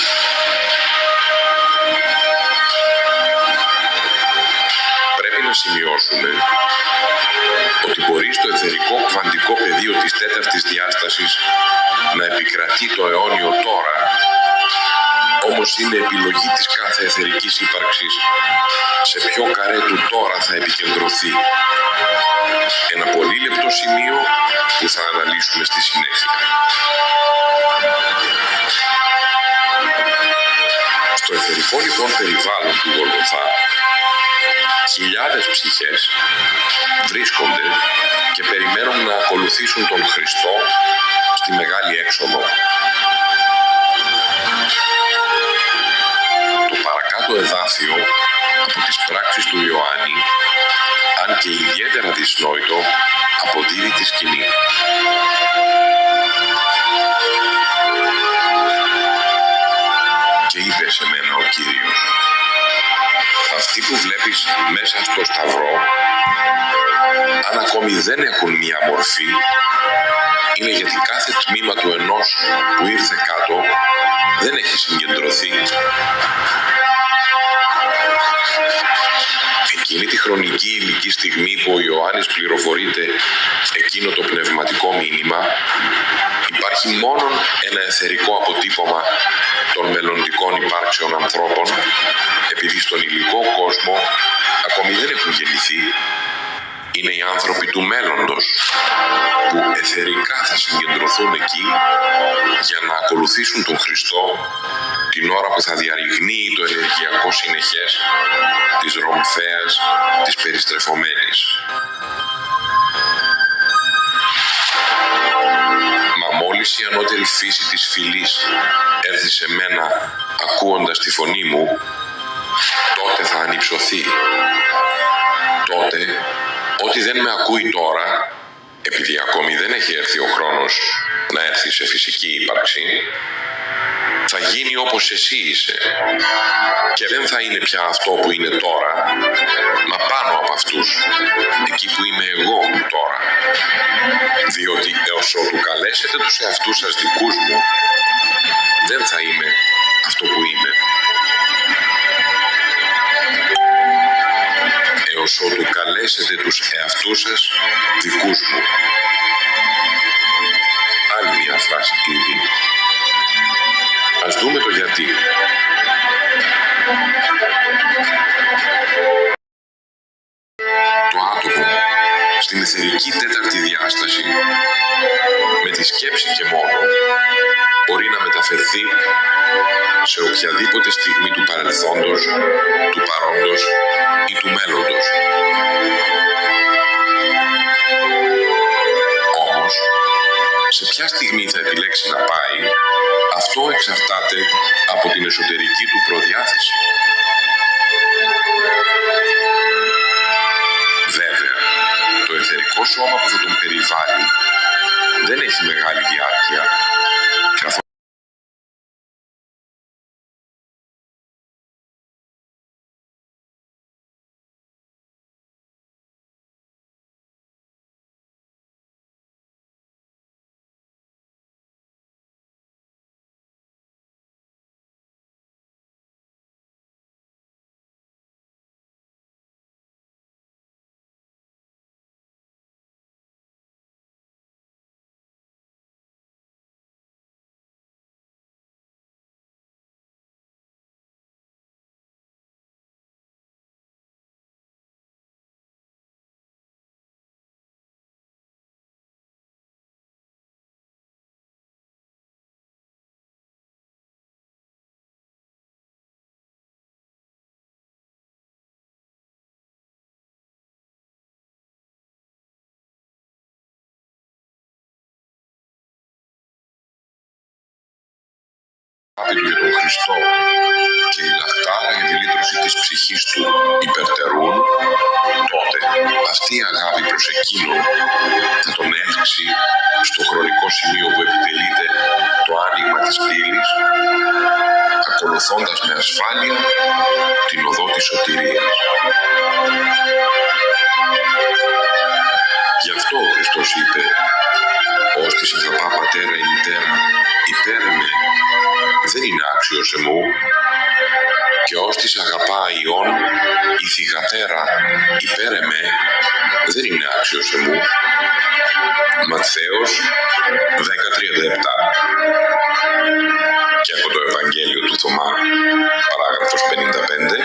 Πρέπει να σημειώσουμε ότι μπορεί στο αιθερικό κβαντικό πεδίο της τέταρτης διάστασης να επικρατεί το αιώνιο τώρα, όμως είναι επιλογή της κάθε αιθερικής ύπαρξης σε ποιο καρέ του τώρα θα επικεντρωθεί. Ένα πολύ λεπτό σημείο που θα αναλύσουμε στη συνέχεια. Στο αιθερικό λοιπόν περιβάλλον του Γολγοθά, χιλιάδες ψυχές βρίσκονται και περιμένουν να ακολουθήσουν τον Χριστό στη μεγάλη έξοδο. Το παρακάτω εδάφιο από τις πράξεις του Ιωάννη, αν και ιδιαίτερα δυσνόητο, αποδίδει τη σκηνή. Και είπε σε μένα ο Κύριος: αυτοί που βλέπεις μέσα στο σταυρό, αν ακόμη δεν έχουν μία μορφή, είναι γιατί κάθε τμήμα του ενός που ήρθε κάτω δεν έχει συγκεντρωθεί. Εκείνη τη χρονική ηλική στιγμή που ο Ιωάννης πληροφορείται εκείνο το πνευματικό μήνυμα, υπάρχει μόνο ένα αιθερικό αποτύπωμα των μελλοντικών υπάρξεων ανθρώπων, επειδή στον υλικό κόσμο ακόμη δεν έχουν γεννηθεί. Είναι οι άνθρωποι του μέλλοντος που αιθερικά θα συγκεντρωθούν εκεί για να ακολουθήσουν τον Χριστό την ώρα που θα διαρριγνύει το ενεργειακό συνεχές της ρομφαίας της περιστρεφωμένης. Μα μόλις Μόλις η ανώτερη φύση της φυλής έρθει σε μένα ακούοντας τη φωνή μου, τότε θα ανυψωθεί. Τότε, ό,τι δεν με ακούει τώρα, επειδή ακόμη δεν έχει έρθει ο χρόνος να έρθει σε φυσική ύπαρξη, θα γίνει όπως εσύ είσαι και δεν θα είναι πια αυτό που είναι τώρα, μα πάνω από αυτούς, εκεί που είμαι εγώ τώρα. Διότι έως ότου καλέσετε τους εαυτούς σας δικούς μου, δεν θα είμαι αυτό που είμαι. Έως ότου καλέσετε τους εαυτούς σας δικούς μου. Άλλη μια φράση κλειδί. Ας δούμε το γιατί. Το άτομο στην εθερική τέταρτη διάσταση, με τη σκέψη και μόνο, μπορεί να μεταφερθεί σε οποιαδήποτε στιγμή του παρελθόντος, του παρόντος ή του μέλλοντος. Όμως, σε ποια στιγμή θα επιλέξει να πάει, αυτό εξαρτάται από την εσωτερική του προδιάθεση. Βέβαια, το εθερικό σώμα που θα τον περιβάλλει δεν έχει μεγάλη διάρκεια, καθώς αγάπη του για τον Χριστό και η λαχτάρα για τη λύτρωση της ψυχής του υπερτερούν, τότε αυτή η αγάπη προς εκείνον θα τον έλξει στο χρονικό σημείο που επιτελείται το άνοιγμα της πύλης, ακολουθώντας με ασφάλεια την οδό της σωτηρίας. Γι' αυτό ο Χριστός είπε: «Ως της αγαπά πατέρα η μητέρα, υπέρ με, δεν είναι άξιος εμού, και ως της αγαπά Υιόν η θυγατέρα υπέρ εμέ, δεν είναι άξιος εμού». Ματθαίος 10:37. Και από το Ευαγγέλιο του Θωμά, παράγραφος 55,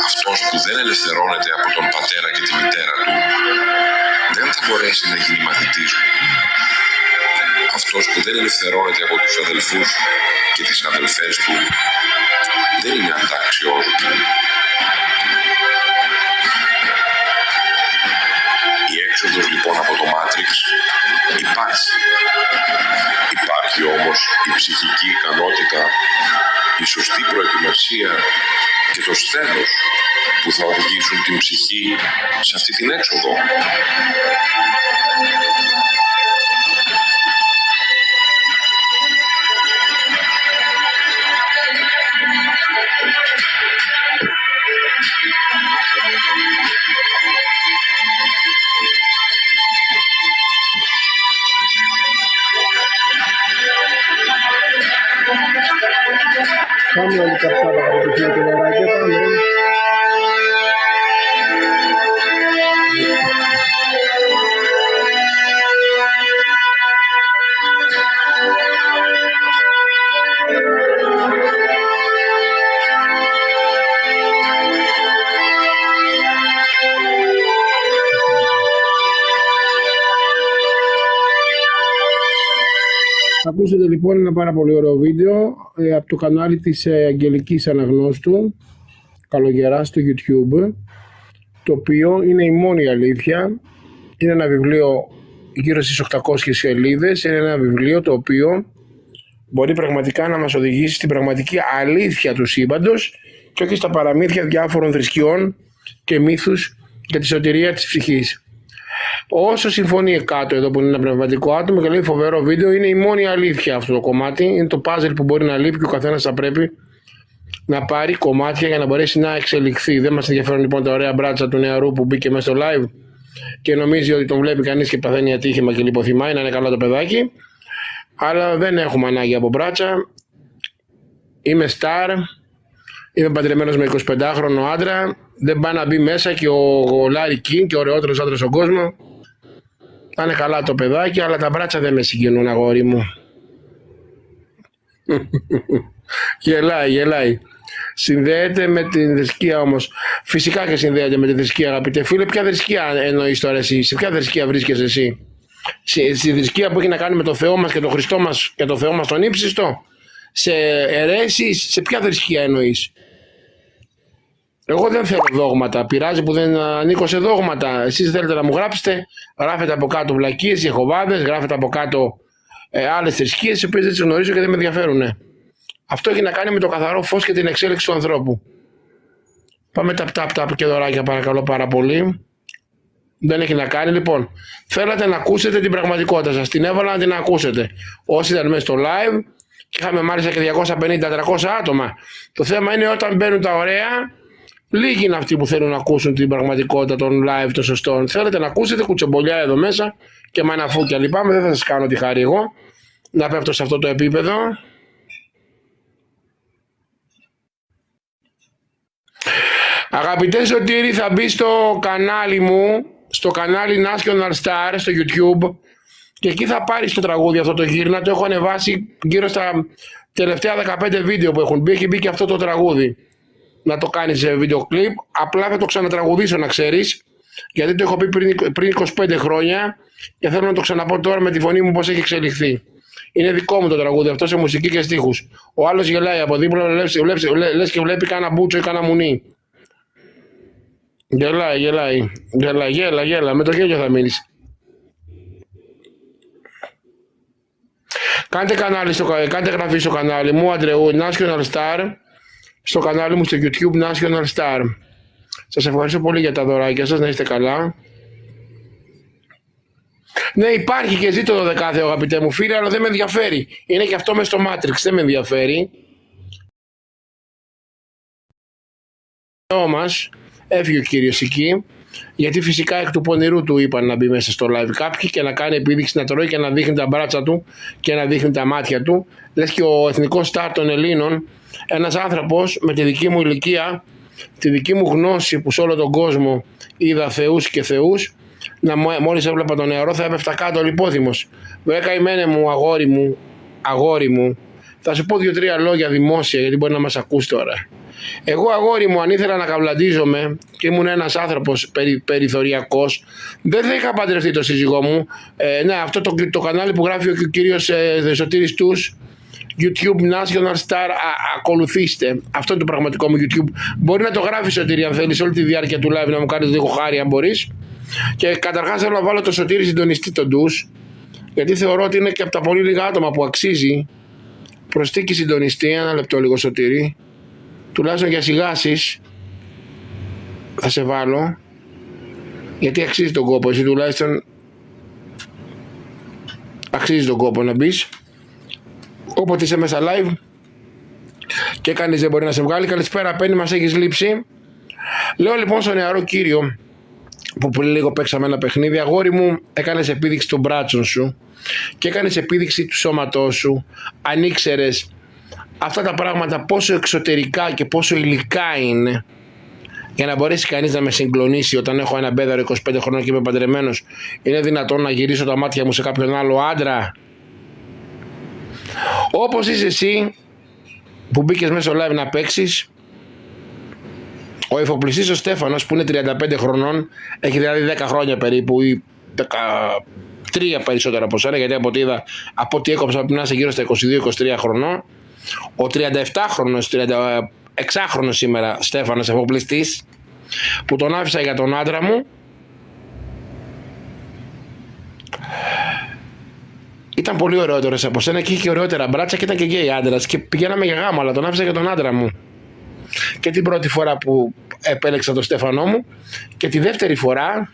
αυτός που δεν ελευθερώνεται από τον πατέρα και τη μητέρα του, δεν θα μπορέσει να γίνει μαθητής μου. Αυτός που δεν ελευθερώνεται από τους αδελφούς και τις αδελφές του, δεν είναι αντάξιος μου. Η έξοδος λοιπόν από το Μάτριξ υπάρχει. Υπάρχει όμως η ψυχική ικανότητα, η σωστή προετοιμασία και το σθένος που θα οδηγήσουν την ψυχή σε αυτή την έξοδο. Πάμε όλοι καυτά τα αγαπητοί και νεράκια, πάμε. Θα ακούσετε λοιπόν ένα πάρα πολύ ωραίο βίντεο από το κανάλι της Αγγελικής Αναγνώστου Καλογερά στο YouTube, το οποίο είναι η μόνη αλήθεια. Είναι ένα βιβλίο γύρω στις 800 σελίδες. Είναι ένα βιβλίο το οποίο μπορεί πραγματικά να μας οδηγήσει στην πραγματική αλήθεια του σύμπαντος και όχι στα παραμύθια διάφορων θρησκειών και μύθους για τη σωτηρία της ψυχής. Όσο συμφωνεί κάτω εδώ που είναι ένα πνευματικό άτομο και λέει φοβερό βίντεο, είναι η μόνη αλήθεια αυτό το κομμάτι. Είναι το puzzle που μπορεί να λείπει και ο καθένας θα πρέπει να πάρει κομμάτια για να μπορέσει να εξελιχθεί. Δεν μας ενδιαφέρουν λοιπόν τα ωραία μπράτσα του νεαρού που μπήκε μέσα στο live και νομίζει ότι τον βλέπει κανείς και παθαίνει ατύχημα και λιποθυμάει, να είναι καλά το παιδάκι. Αλλά δεν έχουμε ανάγκη από μπράτσα. Είμαι star. Είμαι παντρεμένος με 25χρονο άντρα. Δεν πάει να μπει μέσα και ο Λάρι Κιν και ο ωραιότερος άντρας στον κόσμο. Θα είναι καλά το παιδάκι, αλλά τα μπράτσα δεν με συγκινούν, αγόρι μου. Γελάει. Συνδέεται με την θρησκεία όμως. Φυσικά και συνδέεται με τη θρησκεία, αγαπητέ φίλε. Ποια θρησκεία εννοείς τώρα εσύ? Σε ποια θρησκεία βρίσκεσαι εσύ? Στη θρησκεία που έχει να κάνει με το Θεό μας και τον Χριστό μας και το Θεό μας τον ύψιστο? Σε αιρέσεις? Σε ποια θρησκεία εννοείς? Εγώ δεν θέλω δόγματα. Πειράζει που δεν ανήκω σε δόγματα. Εσείς θέλετε να μου γράψετε, γράφετε από κάτω βλακίες, Ιεχωβάδες, γράφετε από κάτω άλλες θρησκείες, τις οποίες δεν τις γνωρίζω και δεν με ενδιαφέρουν. Αυτό έχει να κάνει με το καθαρό φως και την εξέλιξη του ανθρώπου. Πάμε ταπ και δωράκια παρακαλώ πάρα πολύ. Δεν έχει να κάνει. Λοιπόν, θέλατε να ακούσετε την πραγματικότητα σας. Την έβαλα να την ακούσετε. Όσοι ήταν μέσα στο live, και είχαμε μάλιστα και 250-300 άτομα. Το θέμα είναι όταν μπαίνουν τα ωραία, λίγοι είναι αυτοί που θέλουν να ακούσουν την πραγματικότητα των live των σωστών. Θέλετε να ακούσετε κουτσομπολιά εδώ μέσα και μαναφούκια. Λυπάμαι, δεν θα σας κάνω τη χάρη εγώ να πέφτω σε αυτό το επίπεδο. Αγαπητέ Σωτήρη, θα μπει στο κανάλι μου, στο κανάλι National Star στο YouTube και εκεί θα πάρεις το τραγούδι αυτό το γύρνα. Το έχω ανεβάσει γύρω στα τελευταία 15 βίντεο που έχουν μπει. Έχει μπει και αυτό το τραγούδι. Να το κάνεις σε βίντεο κλιπ. Απλά θα το ξανατραγουδήσω να ξέρεις, γιατί το έχω πει πριν 25 χρόνια και θέλω να το ξαναπώ τώρα με τη φωνή μου πώς έχει εξελιχθεί. Είναι δικό μου το τραγούδι αυτό σε μουσική και στίχους. Ο άλλος γελάει από δίπλα, λες και βλέπει κάνα μπούτσο ή κάνα μουνί. Γέλα, με το γέλιο θα μείνεις. Κάντε γραφή στο κανάλι μου, Αντρεού National Star, στο κανάλι μου στο YouTube National Star. Σας ευχαριστώ πολύ για τα δωράκια σας, να είστε καλά. Ναι, υπάρχει και ζήτω το δεκάθεο, αγαπητέ μου φίλε, αλλά δεν με ενδιαφέρει. Είναι και αυτό μες στο Matrix, δεν με ενδιαφέρει. Όμως, έφυγε ο κύριος εκεί, γιατί φυσικά εκ του πονηρού του είπαν να μπει μέσα στο live κάποιοι και να κάνει επίδειξη, να τρώει και να δείχνει τα μπράτσα του και να δείχνει τα μάτια του. Λες και ο εθνικός στάρ των Ελλήνων, ένας άνθρωπος με τη δική μου ηλικία, τη δική μου γνώση που σε όλο τον κόσμο είδα θεούς και θεούς, μόλις έβλεπα τον νεαρό θα έπεφτα κάτω λιπόθυμος. Βρε καημένε μου, αγόρι μου, θα σου πω 2-3 λόγια δημόσια γιατί μπορεί να μας ακούσει τώρα. Εγώ, αγόρι μου, αν ήθελα να καβλαντίζομαι και ήμουν ένας άνθρωπος περιθωριακός, δεν θα είχα παντρευτεί το σύζυγό μου. Ναι, αυτό το κανάλι που γράφει ο κύριος Σωτήρης Τους, YouTube National Star, ακολουθήστε. Αυτό είναι το πραγματικό μου YouTube. Μπορεί να το γράφει, Σωτήρη, αν θέλεις, όλη τη διάρκεια του live να μου κάνεις λίγο χάρη, αν μπορείς. Και καταρχάς θέλω να βάλω το Σωτήρη συντονιστή τον Τους, γιατί θεωρώ ότι είναι και από τα πολύ λίγα άτομα που αξίζει. Προσθήκη συντονιστή, ένα λεπτό λίγο, Σωτήρη. Τουλάχιστον για σιγάσεις θα σε βάλω, γιατί αξίζει τον κόπο. Εσύ τουλάχιστον αξίζει τον κόπο να μπεις. Όποτε είσαι μέσα live και κανείς δεν μπορεί να σε βγάλει. Καλησπέρα Πέννη, μας έχεις λείψει. Λέω λοιπόν στον νεαρό κύριο που πριν λίγο παίξαμε ένα παιχνίδι, αγόρι μου, έκανες επίδειξη των μπράτσων σου και έκανες επίδειξη του σώματός σου. Αν ήξερες αυτά τα πράγματα πόσο εξωτερικά και πόσο υλικά είναι, για να μπορέσει κανείς να με συγκλονίσει όταν έχω ένα μπέδαρο 25 χρονών και είμαι παντρεμένος, είναι δυνατόν να γυρίσω τα μάτια μου σε κάποιον άλλο άντρα? Όπως είσαι εσύ που μπήκες μέσα στο live να παίξεις, ο εφοπλιστής ο Στέφανος που είναι 35 χρονών, έχει δηλαδή 10 χρόνια περίπου ή 13 περισσότερα από σένα, γιατί από ό,τι έκοψα πρέπει να είσαι γύρω στα 22-23 χρονών. Ο 37χρονος, 36χρονος σήμερα Στέφανος εφοπλιστής, που τον άφησα για τον άντρα μου, Ήταν πολύ ωραίτερος από σένα και είχε και ωραιότερα μπράτσα και ήταν και γκέι άντρας και πηγαίναμε για γάμο, αλλά τον άφησα για τον άντρα μου. Και την πρώτη φορά που επέλεξα τον Στέφανό μου και τη δεύτερη φορά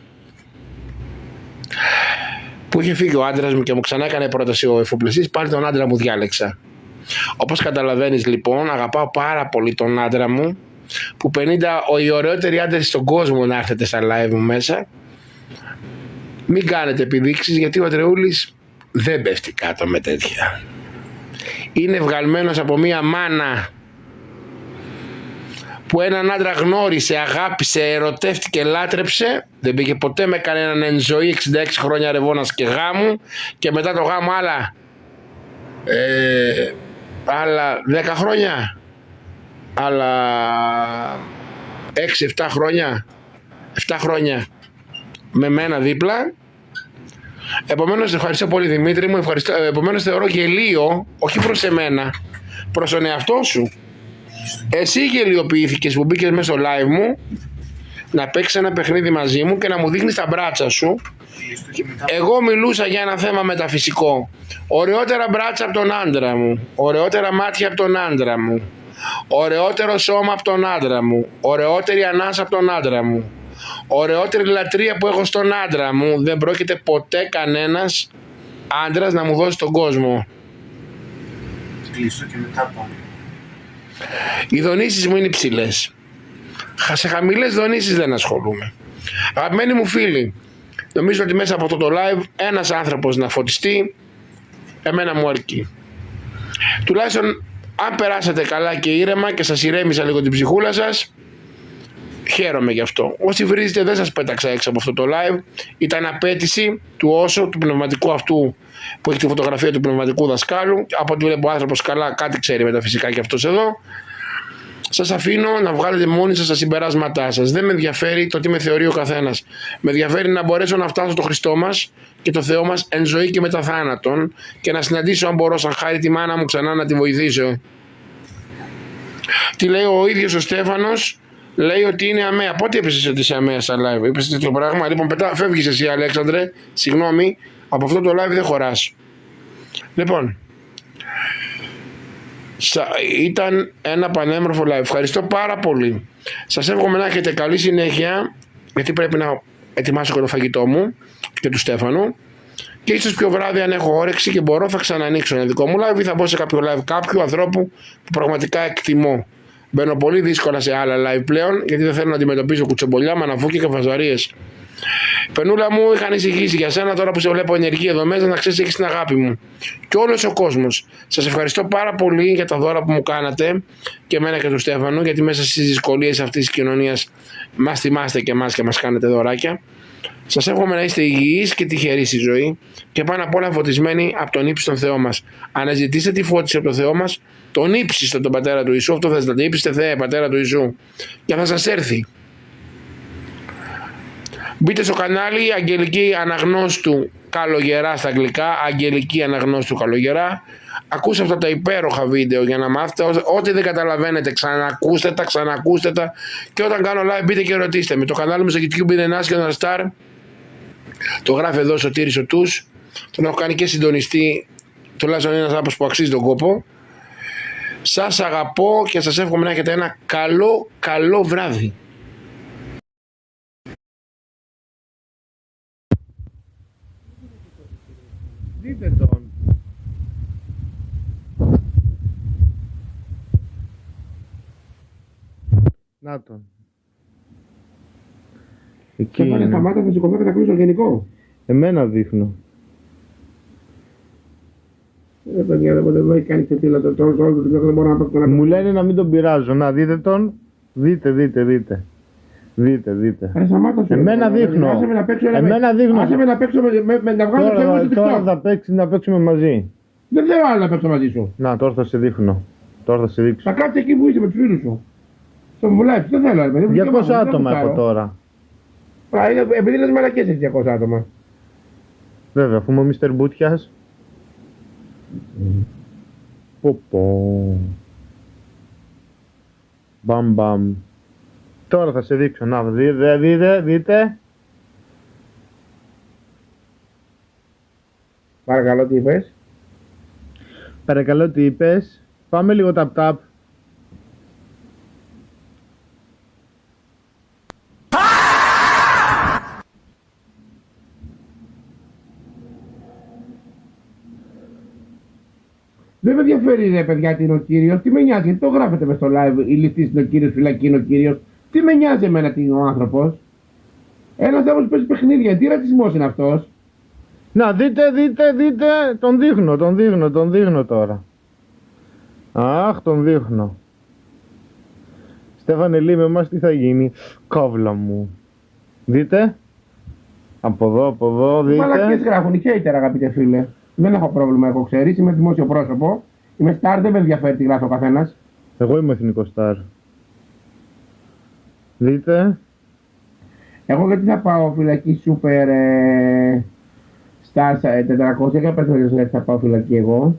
που είχε φύγει ο άντρας μου και μου ξανά έκανε πρόταση ο εφοπλιστής, πάλι τον άντρα μου διάλεξα. Όπως καταλαβαίνεις λοιπόν, αγαπάω πάρα πολύ τον άντρα μου, που 50 οι ωραιότεροι άντρες στον κόσμο να έρθετε στα live μου μέσα. Μην κάνετε επιδείξεις, γιατί ο Αντρεούλης δεν πέφτει κάτω με τέτοια. Είναι βγαλμένος από μία μάνα που έναν άντρα γνώρισε, αγάπησε, ερωτεύτηκε, λάτρεψε. Δεν πήγε ποτέ με κανέναν εν ζωή, 66 χρόνια ρεβόνας και γάμου, και μετά το γάμο άλλα 10 χρόνια, άλλα 6-7 χρόνια, 7 χρόνια με μένα δίπλα. Επομένως ευχαριστώ πολύ Δημήτρη μου, επομένως θεωρώ γελίο, όχι προς εμένα, προς τον εαυτό σου. Εσύ γελιοποιήθηκες που μπήκες μέσα στο live μου να παίξεις ένα παιχνίδι μαζί μου και να μου δείχνεις τα μπράτσα σου. Εγώ μιλούσα για ένα θέμα μεταφυσικό. Ωραιότερα μπράτσα από τον άντρα μου, ωραιότερα μάτια από τον άντρα μου, ωραιότερο σώμα από τον άντρα μου, ωραιότερη ανάσα από τον άντρα μου, ωραιότερη λατρεία που έχω στον άντρα μου. Δεν πρόκειται ποτέ κανένας άντρας να μου δώσει τον κόσμο. Κλείσω και μετά πάμε. Οι δονήσεις μου είναι υψηλές. Σε χαμηλές δονήσεις δεν ασχολούμαι. Αγαπημένοι μου φίλοι, νομίζω ότι μέσα από αυτό το live ένας άνθρωπος να φωτιστεί, εμένα μου αρκεί. Τουλάχιστον αν περάσατε καλά και ήρεμα και σας ηρέμησα λίγο την ψυχούλα σας, χαίρομαι γι' αυτό. Όσοι βρίζετε δεν σας πέταξα έξω από αυτό το live. Ήταν απέτηση του Όσο, του πνευματικού αυτού που έχει τη φωτογραφία του πνευματικού δασκάλου. Από ό,τι βλέπω ο άνθρωπος καλά κάτι ξέρει μεταφυσικά και αυτός εδώ. Σας αφήνω να βγάλετε μόνοι σας τα συμπεράσματά σας. Δεν με ενδιαφέρει το τι με θεωρεί ο καθένας. Με ενδιαφέρει να μπορέσω να φτάσω στο Χριστό μας και το Θεό μας εν ζωή και μετά θάνατον, και να συναντήσω, αν μπορώ, σαν χάρη, τη μάνα μου ξανά να τη βοηθήσω. Τι λέει ο ίδιος ο Στέφανος? Λέει ότι είναι αμαία. Πότε έπεσες ότι είσαι αμαία στα live? Είπες τέτοιο πράγμα? Λοιπόν, φεύγεις εσύ, Αλέξανδρε. Συγγνώμη, από αυτό το live δεν χωράς. Λοιπόν, ήταν ένα πανέμορφο live. Ευχαριστώ πάρα πολύ. Σας εύχομαι να έχετε καλή συνέχεια, γιατί πρέπει να ετοιμάσω και το φαγητό μου και του Στέφανου. Και ίσως πιο βράδυ, αν έχω όρεξη και μπορώ, θα ξανανοίξω ένα δικό μου live ή θα μπω σε κάποιο live κάποιου ανθρώπου που πραγματικά εκτιμώ. Μπαίνω πολύ δύσκολα σε άλλα live πλέον, γιατί δεν θέλω να αντιμετωπίζω κουτσομπολιά, μαναφούκια και φαζαρίες. Πενούλα μου, είχα ανησυχήσει για σένα, τώρα που σε βλέπω ενεργή εδώ μέσα, να ξέρεις έχεις την αγάπη μου. Και όλος ο κόσμος. Σας ευχαριστώ πάρα πολύ για τα δώρα που μου κάνατε, και εμένα και του Στέφανου, γιατί μέσα στις δυσκολίες αυτής της κοινωνίας μας θυμάστε και εμάς και μας κάνετε δωράκια. Σας εύχομαι να είστε υγιείς και τυχεροί στη ζωή, και πάνω απ' όλα φωτισμένοι από τον ύψιστον Θεό μας. Αναζητήστε τη φώτιση από τον Θεό μας, τον ύψιστον, τον Πατέρα του Ιησού. Αυτό θες να το ύψιστε, Θεέ, Πατέρα του Ιησού, και θα σας έρθει. Μπείτε στο κανάλι Αγγελική Αναγνώστου Καλογερά στα αγγλικά, Αγγελική Αναγνώστου Καλογερά. Ακούστε αυτά τα υπέροχα βίντεο για να μάθετε. Ό,τι δεν καταλαβαίνετε, ξανακούστε τα. Και όταν κάνω live, μπείτε και ρωτήστε με. Το κανάλι μου στο YouTube είναι National Star. Το γράφει εδώ Σωτήρης ο Τους. Τον έχω κάνει και συντονιστή. Τουλάχιστον ένας άνθρωπος που αξίζει τον κόπο. Σας αγαπώ και σας εύχομαι να έχετε ένα καλό βράδυ. Δείτε τον. Να τον. Εκεί είναι. Σταμάτα, θα σηκωθώ και θα κλείσω γενικό. Εμένα δείχνω. Δεν έχει κάνει ξεφύλλα το δεν μπορώ να πω τον. Μου λένε να μην τον πειράζω. Να δείτε τον. Δείτε. Σταμάτα σου. Εμένα δείχνω. Εμένα δείχνω. Άσε με να παίξω να βγάλω Τώρα, το τώρα να παίξουμε μαζί. Δεν θέλω άλλο να παίξω μαζί σου. Να, τώρα θα σε δείχνω. Τώρα θα σε δείξω. Θα κάτσε εκεί που είσαι με τους φίλους σου. Στο βουλάκι, δεν θέλω. 200 άτομα από τώρα. Επειδή λες μαλακές έχει 200 άτομα. Βέβαια, αφού είμαι ο Μίστερ Μπούτιας. Πω. Μπαμ. Τώρα θα σε δείξω. Να, δείτε. Παρακαλώ, τι είπες? Παρακαλώ, τι είπες? Πάμε λίγο tap-tap. Δεν με ενδιαφέρει ρε παιδιά τι είναι ο κύριος, τι με νοιάζει, γιατί το γράφετε μες στο live, η ληστής είναι ο κύριος, φυλακή είναι ο κύριος. Τι με νοιάζει εμένα τι είναι ο άνθρωπος. Ένας άνθρωπος που παίζει παιχνίδια, τι ρατσισμός είναι αυτός. Να δείτε, τον δείχνω τώρα. Αχ, τον δείχνω. Στέφανε Λί, με εμάς τι θα γίνει? Κόβλα μου. Δείτε. Από εδώ, δείτε. Μαλακίες γράφουν, οι hater αγαπητέ φίλε. Δεν έχω πρόβλημα, εγώ ξέρεις, είμαι δημόσιο πρόσωπο. Είμαι star, δεν με ενδιαφέρει τι γράφει ο καθένας. Εγώ είμαι εθνικό στάρ. Δείτε. Εγώ γιατί θα πάω φυλακή super star 400 και πες γιατί θα πάω φυλακή εγώ.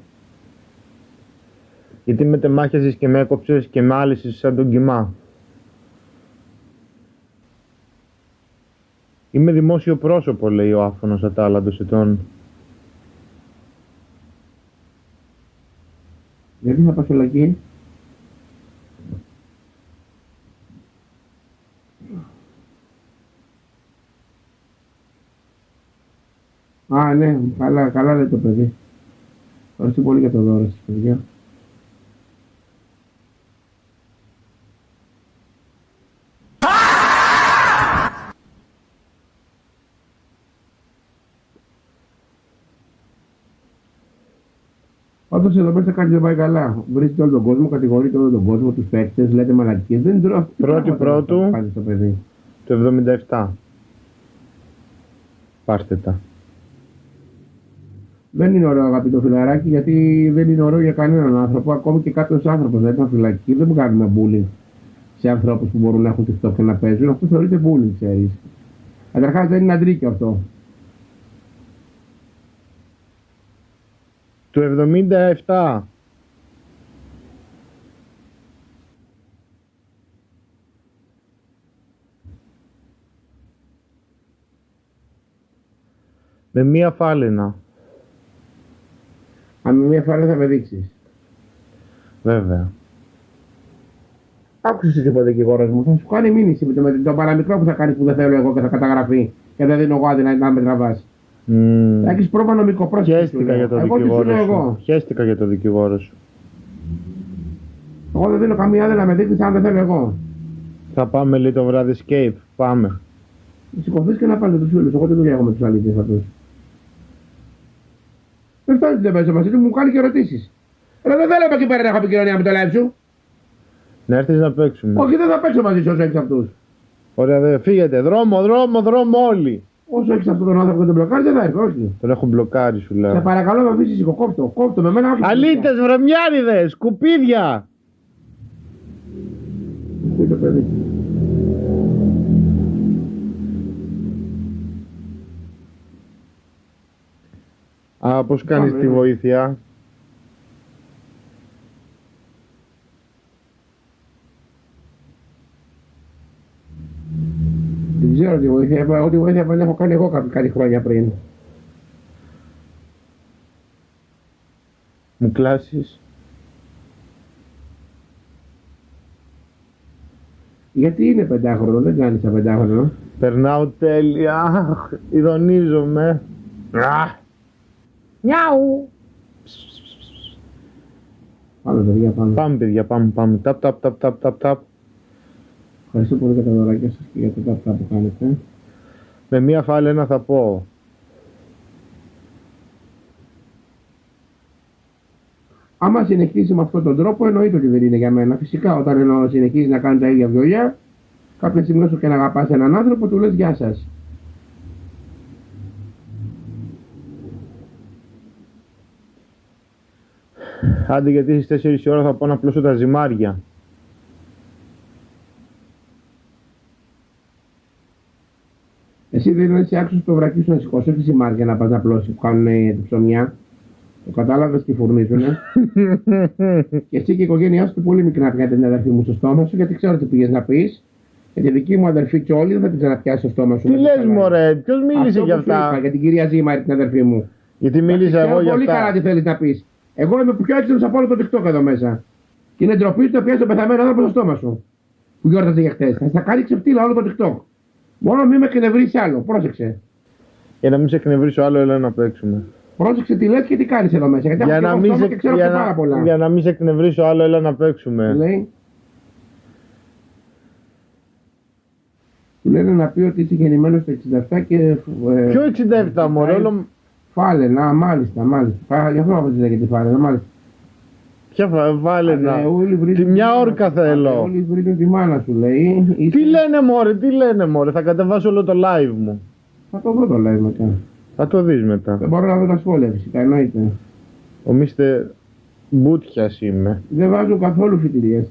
Γιατί με τεμάχιαζες και με έκοψες και με άλυσες σαν τον Κιμά. Είμαι δημόσιο πρόσωπο, λέει ο άφωνος ατάλλαντος ετών. Γιατί θα πάω φυλακή. Α, ναι, καλά λέει το παιδί. Ευχαριστώ πολύ για το δώρο σας, παιδιά. Πάντως εδώ μέσα κάτι δεν πάει καλά. Βρίσκεται όλο τον κόσμο, κατηγορείται όλο τον κόσμο, τους παίκτες, λέτε μαλακίες. Δεν ξέρω αυτό. Πρώτου, Πάλι στο παιδί. το 77. Πάρτε τα. Δεν είναι ωραίο αγαπητό φιλαράκι, γιατί δεν είναι ωραίο για κανέναν άνθρωπο. Ακόμη και κάποιος άνθρωπος να ήταν φυλακή, δεν μου κάνουμε bullying σε ανθρώπους που μπορούν να έχουν TikTok και να παίζουν. Αυτό θεωρείται bullying, ξέρεις. Καταρχάς δεν είναι αντρίκιο αυτό. Το 77. Με μία φάλαινα. Αν με μία φορά θα με δείξεις. Βέβαια. Άκουσες τίποτα δικηγόρος μου, θα σου κάνει μήνυση με το παραμικρό που θα κάνει που δεν θέλω εγώ και θα καταγραφεί και δεν δίνω εγώ άδεια να με τραβάς. Θα έχεις πρόβλημα νομικό πρόσωπο. Χαίστηκα για το δικηγόρο σου. Χαίστηκα για το δικηγόρο σου. Εγώ δεν δίνω καμία άδεια να με δείξεις αν δεν θέλω εγώ. Θα πάμε λίγο το βράδυ escape. Πάμε. Σηκωθείς και να πάνε τους φίλους, εγώ δεν δουλειά έχω με τους αλήθειες αυτούς. Δεν φτάνει ότι δεν παίζω μαζί του, μου κάνει και ερωτήσεις. Ρε δεν θέλω από εκεί πέρα να έχω επικοινωνία με το live σου. Να έρθεις να παίξουμε. Όχι, δεν θα παίξω μαζί σου όσο έχεις αυτούς. Ωραία, δε, φύγετε. Δρόμο όλοι. Όσο έχεις αυτόν τον άνθρωπο και τον μπλοκάρει, δεν θα έρθει, όχι. Τον έχω μπλοκάρει, σου Σε λέω. παρακαλώ, με αφήσεις σηκω, κόφτω με μένα. Αλήτες, βρωμιάριδες, σκουπίδια. Τι το παιδί. Α, πώς κάνεις τη βοήθεια? Δεν ξέρω τι βοήθεια, εγώ τη βοήθεια δεν έχω κάνει εγώ κάτι χρόνια πριν. Μου κλάσεις. Γιατί είναι 5χρονο, δεν κάνεις τα 5χρονο. Περνάω τέλεια. Αχ, ειδονίζομαι. Αχ. Νιάου. Πάμε παιδιά, πάμε. Πάμε παιδιά, πάμε. Ταπ. Ευχαριστώ πολύ για τα δωράκια σας και για τα αυτά που κάνετε. Με μία φάλαινα θα πω. Άμα συνεχίσει με αυτόν τον τρόπο, εννοείται ότι δεν είναι για μένα. Φυσικά, όταν συνεχίζει να κάνει τα ίδια βιολιά, κάποια στιγμή όσο και να αγαπάς έναν άνθρωπο, του λες γεια σας. Άντε γιατί στις 4 η ώρα θα πάω να πλώσω τα ζυμάρια. Εσύ δεν είσαι άξιος το βρακί σου να σηκώσει, όχι ζυμάρια να πας να πλώσεις που κάνουν την ψωμιά. Το κατάλαβες και φουρνίζουνε. Και εσύ και η οικογένειά σου πολύ μικρή να πιάτε την αδερφή μου στο στόμα σου, γιατί ξέρω τι πήγες να πεις. Και τη δική μου αδερφή και όλοι δεν θα την ξαναπιάσει στο στόμα σου. Τι λες μωρέ, ποιος μίλησε για αυτά? Για την κυρία Ζήμαρη, την αδερφή μου. Γιατί μίλησα εγώ για πολύ αυτά. καλά τι θέλεις να πεις. Εγώ είμαι πιο έξυπνος από όλο το TikTok εδώ μέσα. Και είναι ντροπή το πιάσει το πεθαμένο άνθρωπο στο στόμα σου. Που γιόρταζε για χτες. Θα στα κάνει ξεφτύλα όλο το TikTok. Μόνο μη με εκνευρίσει άλλο. Πρόσεξε. Για να μην σε εκνευρίσω άλλο, έλα να παίξουμε. Πρόσεξε τι λες και τι κάνεις εδώ μέσα. Γιατί Για έχω να, και μην εγώ στόμα σε, και ξέρω και πάρα πολλά. για να μην σε εκνευρίσω άλλο, έλα να παίξουμε. Λέει. Του λένε να πει ότι είσαι γεννημένος το 67 και. Ποιο 67 μωρέ, όλο... Φάλαινα, μάλιστα. Γι' αυτό να πω τη Φάλαινα, μάλιστα. Ποια Βάλαινα. Τη μια όρκα θέλω. Όλοι βρήκαν τη μάνα σου, λέει. Τι λένε μωρέ, θα κατεβάσω όλο το live μου. Θα το δω το live μετά. Θα το δεις μετά. Δεν μπορώ να δω τα σχόλια φυσικά, εννοείται. Ο Μίστε Μπούτιας είμαι. Δεν βάζουν καθόλου φοιτητριές.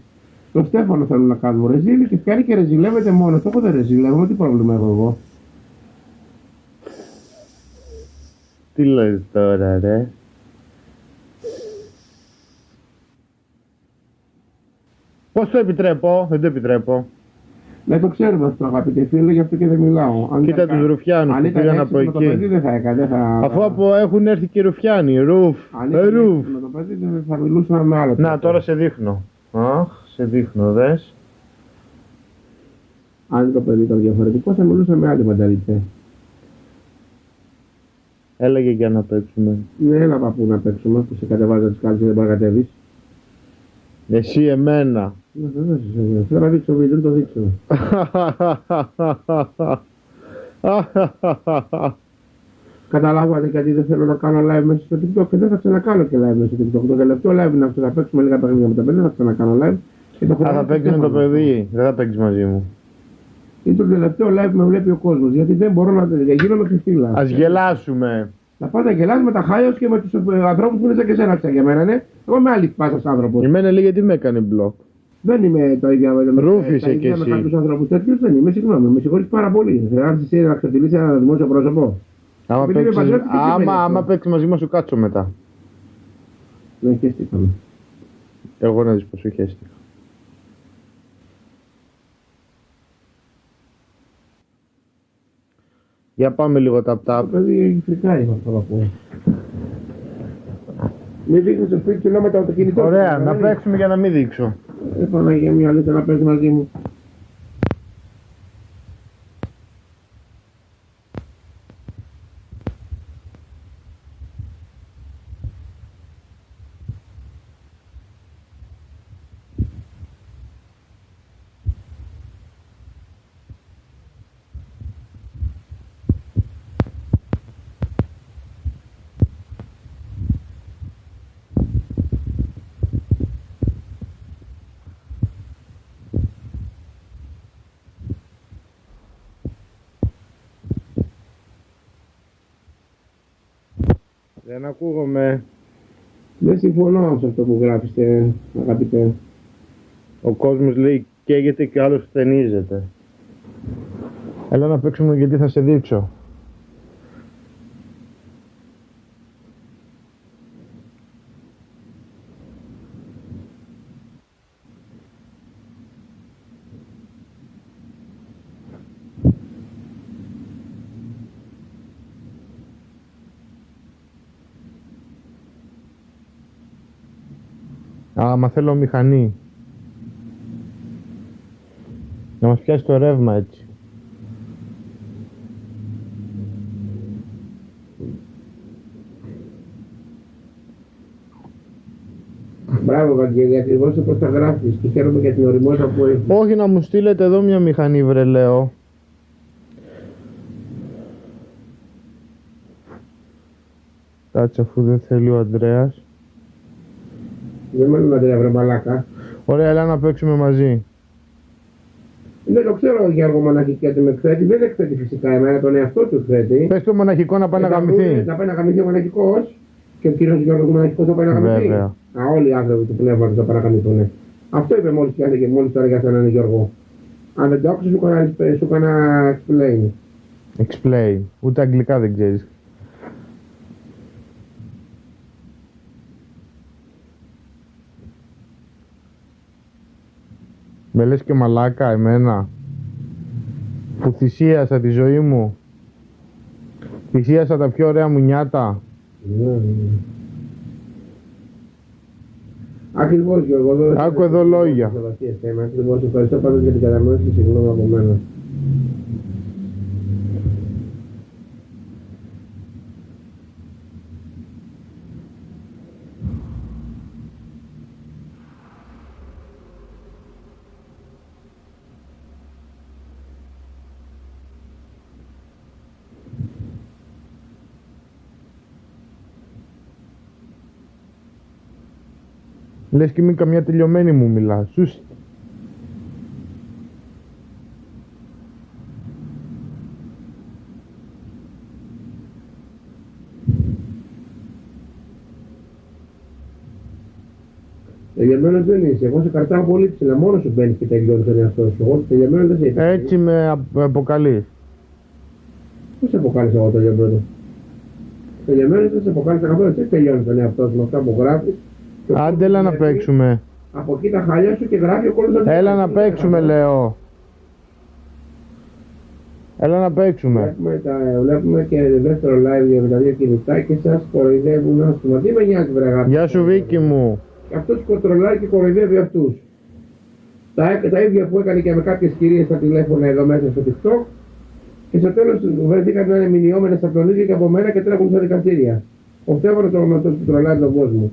Το Στέφανο θέλουν να κάνουν ρεζίλι και φτιάχνει και ρεζιλεύεται μόνο. Το έχω δεν ρεζιλεύω, τι πρόβλημα έχω εγώ. Τι λες τώρα ρε. Πώς το επιτρέπω, δεν το επιτρέπω. Ναι, το ξέρουμε αυτό, αγαπητέ φίλε, γι' αυτό και δεν μιλάω. Κοίτα τους Ρουφιάνους που πήγαν από εκεί. Το παιδί δεν θα έκανε. Αφού έχουν έρθει και οι Ρουφιάνοι, Ρουφ. Αν ήταν με το παιδί δεν θα μιλούσαμε με άλλο. Να, τώρα σε δείχνω. Αχ, σε δείχνω, δες. Αν το παιδί ήταν διαφορετικό, θα μιλούσαμε με άλλη μανταλίτσα. Έλεγε για να παίξουμε. Ναι, έλα παππού να παίξουμε, που σε κατεβάζω τις κάλτσες δεν μπορεί να κατέβεις. Εσύ εμένα. Θέλω να δείξω βίντεο, το δείξω. Καταλάβατε γιατί δεν θέλω να κάνω live μέσα στο TikTok και δεν θα ξανακάνω και live μέσα στο TikTok. Το τελευταίο live είναι αυτό, θα παίξουμε λίγα παιχνίδια με τα παιδιά, θα ξανακάνω live. Θα παίξεις με το παιδί, δεν θα παίξεις μαζί μου. Είναι το τελευταίο live που με βλέπει ο κόσμος, γιατί δεν μπορώ να γίνομαι ξεφύλλα. Ας γελάσουμε. Να πας να γελάς με τα χάλια και με τους ανθρώπους που είναι σαν και εσένα για μένα, ναι. Εγώ είμαι άλλη πάσας άνθρωπος. Εμένα λέει γιατί με έκανε μπλοκ. Δεν είμαι το ίδιο με Ρούφισε κι εσύ. Με κάποιους ανθρώπους τέτοιους δεν είμαι, συγγνώμη, με συγχωρείς πάρα πολύ. Άρχισε εσύ να ξεφτυλίσεις ένα δημόσιο πρόσωπο. Άμα παίξεις μαζί μας σου κάτσω μετά. Ναι, χαίστηκαμε. Εγώ να δεις πως σου χαίστηκα. Για πάμε λίγο ταπ-ταπ. Το παιδί φρικάει με αυτό που μην δείχνεις στο σπίτι κιλόμετρα από το κινητό. Ωραία, να παίξουμε για να μην δείξω. Παναγία μια αλήθεια να παίξει μαζί μου. Δεν ακούγομαι. Δεν συμφωνώ σε αυτό που γράφετε, αγαπητέ. Ο κόσμος λέει καίγεται και ο άλλος χτενίζεται. Έλα να παίξουμε γιατί θα σε δείξω. Μα θέλω μηχανή. Να μας πιάσει το ρεύμα έτσι. Μπράβο Βαγγέλη, γιατί εγώ σε πώς τα γράφεις και χαίρομαι για την ωριμότητα που έχει. Όχι να μου στείλετε εδώ μια μηχανή βρε λέω. Κάτσε αφού δεν θέλει ο Ανδρέας. Δεν μένουν Αντρέα βρε μαλάκα. Ωραία, έλα να παίξουμε μαζί. Δεν το ξέρω Γιώργο μοναχική ότι με εκθέτει, δεν εκθέτει φυσικά εμένα τον εαυτό του εκθέτει. Πες το μοναχικό να πάει να γαμηθεί. Να πάει να γαμηθεί ο μοναχικός και ο κύριος Γιώργος μοναχικός θα πάει να γαμηθεί. Βέβαια. Όλοι οι άνθρωποι του πνεύματος θα πάνε να γαμηθούν. Αυτό είπε μόλις πιάσε και μόλις τώρα για σένα Γιώργο. Αν δεν το άκουσες σου έκανα explain. Explain. Ούτε αγγλικά δεν ξέρεις. Με λες και μαλάκα εμένα που θυσίασα τη ζωή μου. Θυσίασα τα πιο ωραία μου νιάτα. Ακριβώς, Γιώργο. Άκου εδώ λόγια. Ακριβώς, ευχαριστώ πάντως για την κατανόηση και συγγνώμη από μένα. Λες και μην καμιά τελειωμένη μου μιλάς. Σούσι. Τελειωμένος δεν είσαι. Εγώ σε κρατάω πολύ ψηλά. Μόνος σου μπαίνεις και τελειώνεις τον εαυτό σου. Εγώ τελειωμένος δεν είσαι. Έτσι με αποκαλείς. Πώς σε αποκάλυψα εγώ τελειωμένο? Τελειωμένος δεν σε αποκάλυψα καθόλου. Έτσι τελειώνεις τον εαυτό σου με αυτά που γράφεις. Άντε, έλα να παίξουμε. Από εκεί τα χάλια σου και γράφει ο κόλλος. Έλα να παίξουμε, λέω. Έλα να παίξουμε. Βλέπουμε και δεύτερο live με τα δύο κινητά και σας κοροϊδεύουν άσχημα. Τι με νοιάζει, βρε αγάπη. Γεια σου, Βίκη μου. Και αυτός κοντρολάρει και κοροϊδεύει αυτούς. Τα ίδια που έκανε και με κάποιες κυρίες στα τηλέφωνα εδώ μέσα στο TikTok. Και στο τέλος βρεθήκαν να είναι μηνιόμενες από τον ίδιο και από μένα και τρέχουν στα δικαστήρια. Ο Στέφανος το αυτός που τρολάει τον κόσμο.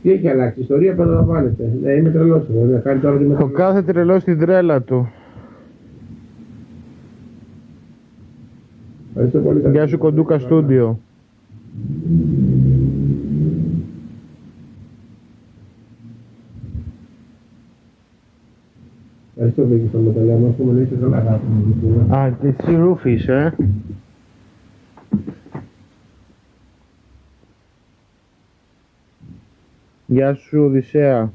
Τι έχει αλλάξει, η ιστορία επαναλαμβάνεται. Ναι, είμαι τρελός εγώ. Να κάνει τώρα Ο κάθε τρελός στην τρέλα του. Ευχαριστώ πολύ. Γεια σου, Κοντούκα Στούντιο. Ευχαριστώ Βίκη που με το λέω. Μας πούμε να είσαι καλά, αγάπη μου. Α, και εσύ Ρούφης, Γεια σου, Οδυσσέα.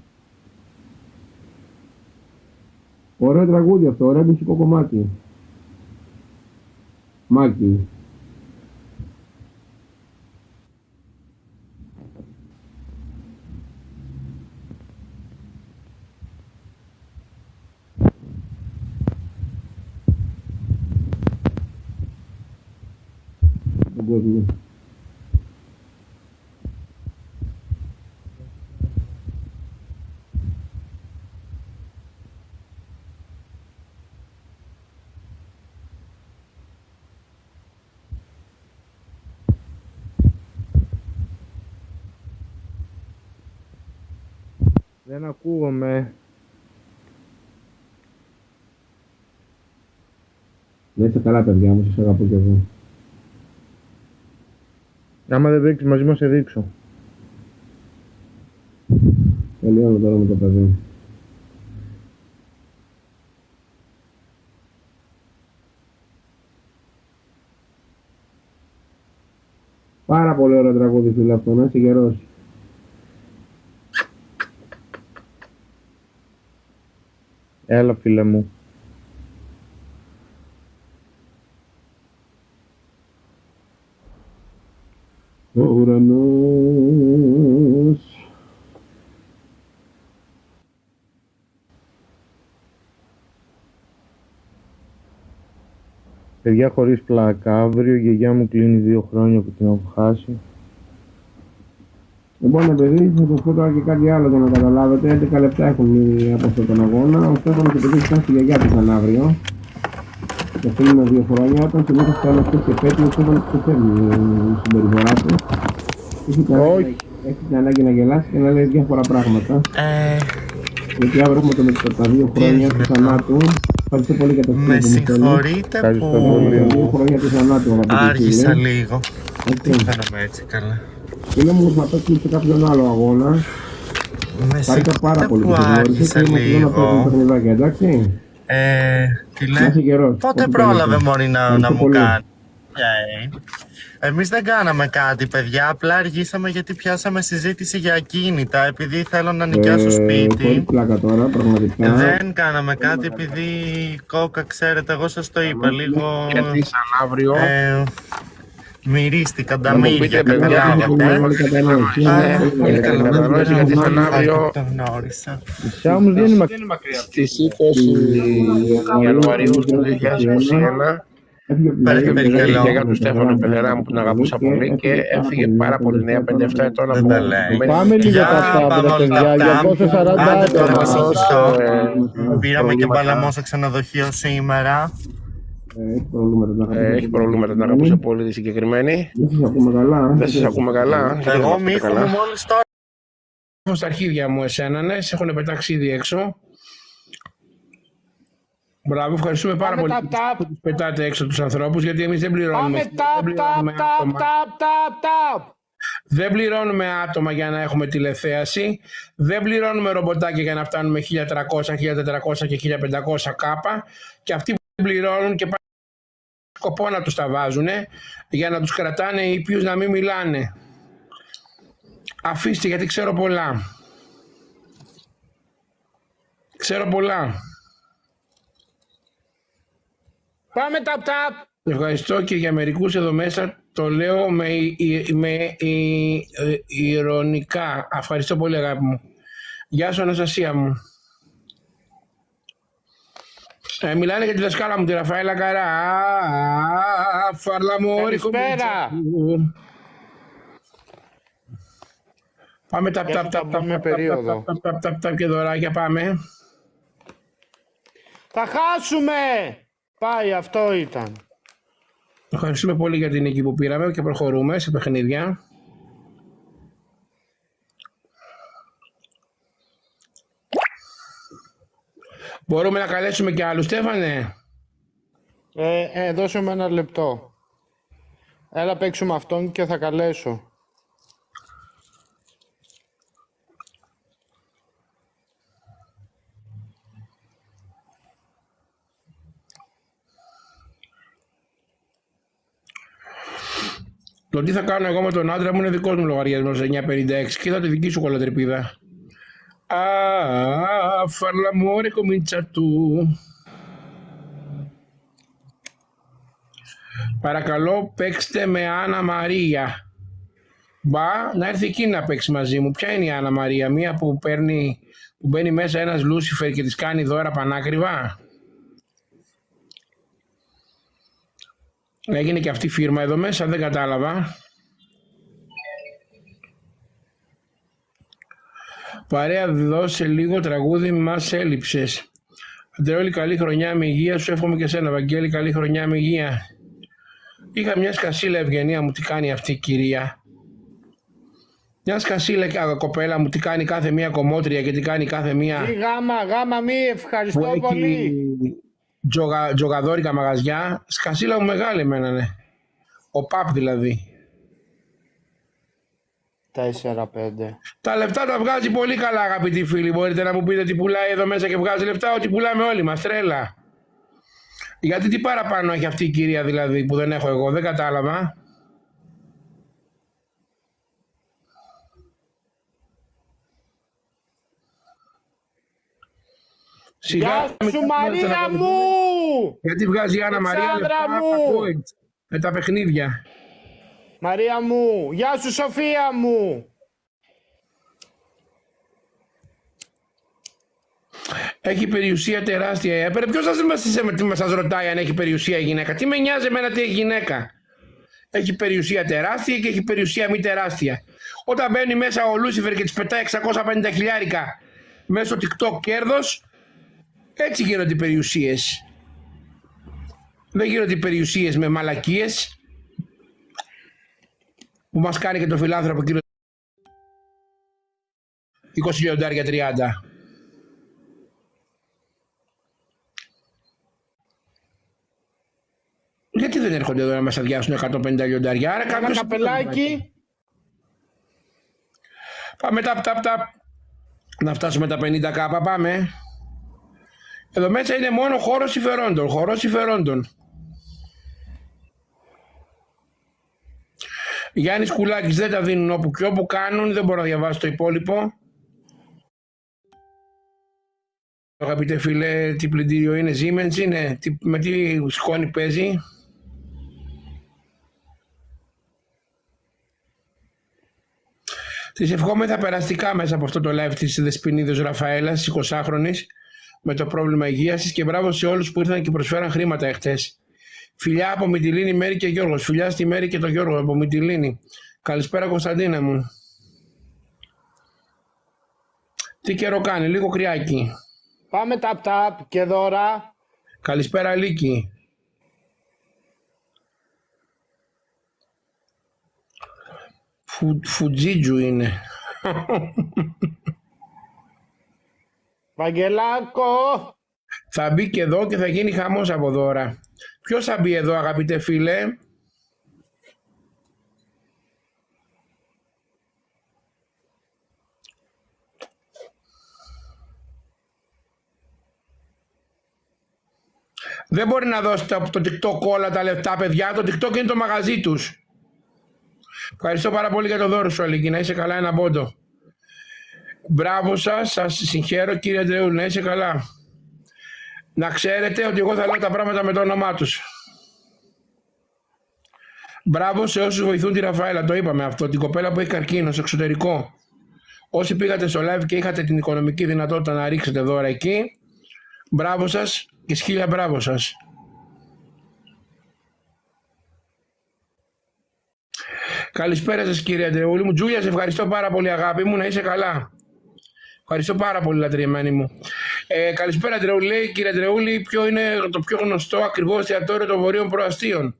Ωραίο τραγούδι αυτό, ωραίο μουσικό κομμάτι. Μάκη. Τον κόσμο. Δεν ακούγομαι. Να είστε καλά παιδιά μου, σας αγαπώ κι εγώ. Άμα δεν δείξεις μαζί μας, σε δείξω. Τελειώνω τώρα με το παιδί. Πάρα πολύ ωραίο τραγούδι φίλε αυτό, να είσαι γερός. Έλα, φίλε μου. Ο ουρανός. Παιδιά, χωρίς πλάκα, αύριο η γιαγιά μου κλείνει 2 χρόνια που την έχω χάσει. Λοιπόν, παιδί, θα το πω τώρα και κάτι άλλο για να καταλάβετε. 11 λεπτά έχουν μείνει από αυτόν τον αγώνα. Ο Στέφανος επειδή έχει φτάσει στη γιαγιά του σαν αύριο. Και αυτό είναι 2 χρόνια. Όταν συνήθως κάνει αυτές τις επέτειες, ο Στέφανος ξεφεύγει η συμπεριφορά του. Έχει την ανάγκη να γελάσει και να λέει διάφορα πράγματα. Γιατί αύριο έχουμε τα 2 χρόνια του θανάτου. Ευχαριστώ πολύ για το Με συγχωρείτε που 2 χρόνια του θανάτου, άργησα λίγο. Τι φαίνομαι έτσι καλά. Φίλε μου, θα παίξουμε σε κάποιον άλλο αγώνα. Χάρηκα πάρα πολύ που άργησα λίγο. Εντάξει. Τι λέει, πότε πρόλαβε μόνη να μου κάνει. Εμείς δεν κάναμε κάτι παιδιά, απλά αργήσαμε γιατί πιάσαμε συζήτηση για ακίνητα επειδή θέλω να νοικιάσω σπίτι. Χωρίς πλάκα τώρα, πραγματικά. Δεν κάναμε κάτι επειδή κόκα, ξέρετε, εγώ σας το είπα λίγο. Γιατί σαν αύριο. Μυρίστηκαν τα μύρια, καταλάβατε. Πολύ καλά, γιατί σαν αύριο. Το γνώρισα. Σά όμως δεν είναι μακριά. Στις 20 Ιανουαρίου του 2021 Για τον Στέφανο Πεδερά μου που την αγαπούσα πολύ και έφυγε πάρα πολύ νέα, 57 ετών από Πάμε λίγο τα παιδιά, για πόσο 40 άτομα. Πήραμε και παλαμό στο ξενοδοχείο σήμερα. Έχει προβλήματα, την αγαπούσα πολύ τη συγκεκριμένη. Δεν σας ακούμε καλά. Εγώ μήχομαι μόλις τώρα. Έχω στα αρχίδια μου εσένα, ναι, σε έχουν πετάξει ήδη έξω. Μπράβο, ευχαριστούμε πάρα πολύ που τους πετάτε έξω τους ανθρώπους, γιατί εμείς δεν πληρώνουμε. Δεν πληρώνουμε άτομα για να έχουμε τηλεθέαση, δεν πληρώνουμε ρομποτάκια για να φτάνουμε 1300, 1400 και 1500 κάπα, και αυτοί που πληρώνουν και πάνε σκοπό να τους τα βάζουν για να τους κρατάνε ήπιους να μην μιλάνε. Αφήστε, γιατί ξέρω πολλά. Ξέρω πολλά. Πάμε ταπ. Ευχαριστώ και για μερικούς εδώ μέσα το λέω με ειρωνικά. Ευχαριστώ πολύ, αγάπη μου. Γεια σου, Αναστασία μου. Μιλάνε για τη δασκάλα μου, τη Ραφαέλα Καρά. Φαρλαμόρη. Καλησπέρα. Πάμε ταπ και δωράκια, πάμε. Θα χάσουμε. Πάει, αυτό ήταν. Ευχαριστούμε πολύ για την νίκη που πήραμε και προχωρούμε σε παιχνίδια. Μπορούμε να καλέσουμε και άλλους, Στέφανε? Δώσε μου ένα λεπτό. Έλα παίξουμε αυτόν και θα καλέσω. Το τι θα κάνω εγώ με τον άντρα μου είναι δικός μου λογαριασμός 956 και είδα τη δική σου κολοτρυπίδα. Φαρλαμόρε κομίτσα του. Παρακαλώ παίξτε με Άννα Μαρία. Μπα, να έρθει εκεί να παίξει μαζί μου. Ποια είναι η Άννα Μαρία? Μία που μπαίνει μέσα ένας Λούσιφερ και της κάνει δώρα πανάκριβα. Έγινε και αυτή η φίρμα εδώ μέσα, δεν κατάλαβα. Παρέα, δώσε λίγο τραγούδι, μας έλειψες. Αντρεόλη, καλή χρονιά με υγεία, σου εύχομαι και σένα. Βαγγέλη, καλή χρονιά με υγεία. Είχα μια σκασίλα, Ευγενία μου, τι κάνει αυτή η κυρία. Μια σκασίλα, κοπέλα μου, τι κάνει κάθε μία κομμότρια και τι κάνει κάθε μία. Γάμα, μη ευχαριστώ πολύ. Τζογαδόρικα μαγαζιά, σκασίλα μου μεγάλη εμένα, ναι. Ο Παπ δηλαδή. 4-5. Τα λεφτά τα βγάζει πολύ καλά, αγαπητοί φίλοι. Μπορείτε να μου πείτε τι πουλάει εδώ μέσα και βγάζει λεφτά? Ό,τι πουλάμε όλοι μας, τρέλα. Γιατί τι παραπάνω έχει αυτή η κυρία δηλαδή που δεν έχω εγώ? Δεν κατάλαβα. Γεια σου Μαρία μου! Γιατί βγάζει η Άννα Μαρία λεφτά με τα παιχνίδια. Μαρία μου! Γεια σου Σοφία μου! Έχει περιουσία τεράστια. Ποιος σας ρωτάει αν έχει περιουσία η γυναίκα? Τι με νοιάζει εμένα τι έχει γυναίκα? Έχει περιουσία τεράστια και έχει περιουσία μη τεράστια. Όταν μπαίνει μέσα ο Λούσιφερ και της πετάει 650 χιλιάρικα μέσω TikTok κέρδος, έτσι γίνονται οι περιουσίες. Δεν γίνονται οι περιουσίες με μαλακίες που μας κάνει και το φιλάνθρωπο κύριο 20.000 30. Γιατί δεν έρχονται εδώ να μας αδειάσουν 150 λιοντάρια? Άρα ένα καπελάκι. Πάμε ταπ. Να φτάσουμε τα 50 κάπα, πάμε. Εδώ μέσα είναι μόνο χώρος συμφερόντων. Γιάννης Κουλάκης, δεν τα δίνουν όπου και όπου κάνουν, δεν μπορώ να διαβάσω το υπόλοιπο. Αγαπητέ φίλε, τι πλυντήριο είναι? Siemens είναι? Με τι σκόνη παίζει? Της ευχόμεθα περαστικά μέσα από αυτό το live της Δεσποινίδος Ραφαέλας, 20χρονης, με το πρόβλημα υγείας της, και μπράβο σε όλους που ήρθαν και προσφέραν χρήματα εχθές. Φιλιά από Μυτιλήνη, Μέρη και Γιώργος. Φιλιά στη Μέρη και τον Γιώργο από Μυτιλήνη. Καλησπέρα Κωνσταντίνα μου. Τι καιρό κάνει, λίγο κρυάκι. Πάμε ταπ και δώρα. Καλησπέρα Λίκη. Φουτζίτζου είναι. Βαγγελάκο. Θα μπει και εδώ και θα γίνει χαμός από δώρα. Ποιος θα μπει εδώ αγαπητέ φίλε? Δεν μπορεί να δώσει το TikTok όλα τα λεφτά παιδιά. Το TikTok είναι το μαγαζί τους. Ευχαριστώ πάρα πολύ για το δώρο σου Αλίκη. Να είσαι καλά, ένα πόντο. Μπράβο σας, σας συγχαίρω κύριε Αντρεούλη, να είσαι καλά. Να ξέρετε ότι εγώ θα λέω τα πράγματα με το όνομά τους. Μπράβο σε όσους βοηθούν τη Ραφαέλα, το είπαμε αυτό, την κοπέλα που έχει καρκίνο στο εξωτερικό. Όσοι πήγατε στο live και είχατε την οικονομική δυνατότητα να ρίξετε δώρα εκεί, μπράβο σας και σκύλια μπράβο σας. Καλησπέρα σας κύριε Αντρεούλη μου. Τζούλια, σε ευχαριστώ πάρα πολύ αγάπη μου, να είσαι καλά. Ευχαριστώ πάρα πολύ λατρεμένη μου. Καλησπέρα Αντρεούλη. Λέει κύριε Αντρεούλη, ποιο είναι το πιο γνωστό ακριβό εστιατόριο των βορείων προαστίων?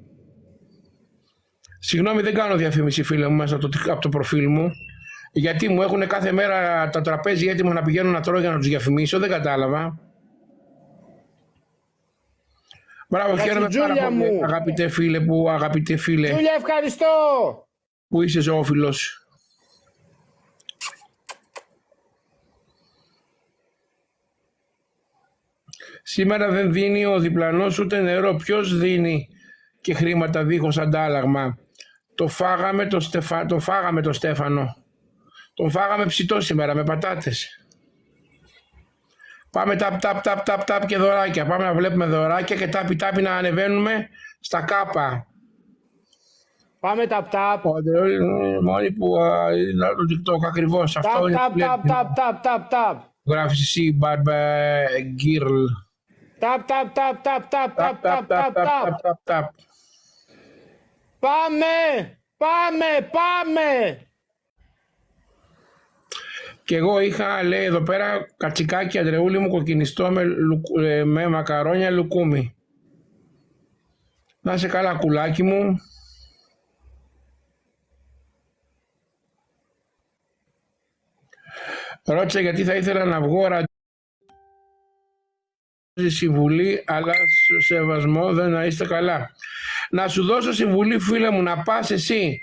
Συγγνώμη, δεν κάνω διαφήμιση φίλε μου μέσα από το προφίλ μου. Γιατί μου έχουν κάθε μέρα τα τραπέζια έτοιμο να πηγαίνω να τρώω για να τους διαφημίσω, δεν κατάλαβα. Μπράβο, χαίρομαι πάρα πολύ αγαπητέ φίλε αγαπητέ φίλε. Τζούλια, ευχαριστώ. Που είσαι ζωόφιλος. Σήμερα δεν δίνει ο διπλανός ούτε νερό. Ποιος δίνει και χρήματα δίχως αντάλλαγμα? Το φάγαμε το Στέφανο. Τον φάγαμε ψητό σήμερα με πατάτες. Πάμε ταπ και δωράκια. Πάμε να βλέπουμε δωράκια και τάπι να ανεβαίνουμε στα κάπα. Πάμε ταπ. Μόνοι που είναι το TikTok ακριβώς. Αυτό είναι Ταπ. γράφεις εσύ Barba Girl. Ταπ. Πάμε. Και εγώ είχα, λέει εδώ πέρα, κατσικάκι Αντρεούλη μου, κοκκινιστό με μακαρόνια λουκούμι. Να είσαι καλά κουλάκι μου. Ρώτησα γιατί θα ήθελα να βγω συμβουλή, αλλά στο σεβασμό δεν να είστε καλά. Να σου δώσω συμβουλή φίλε μου, να πας εσύ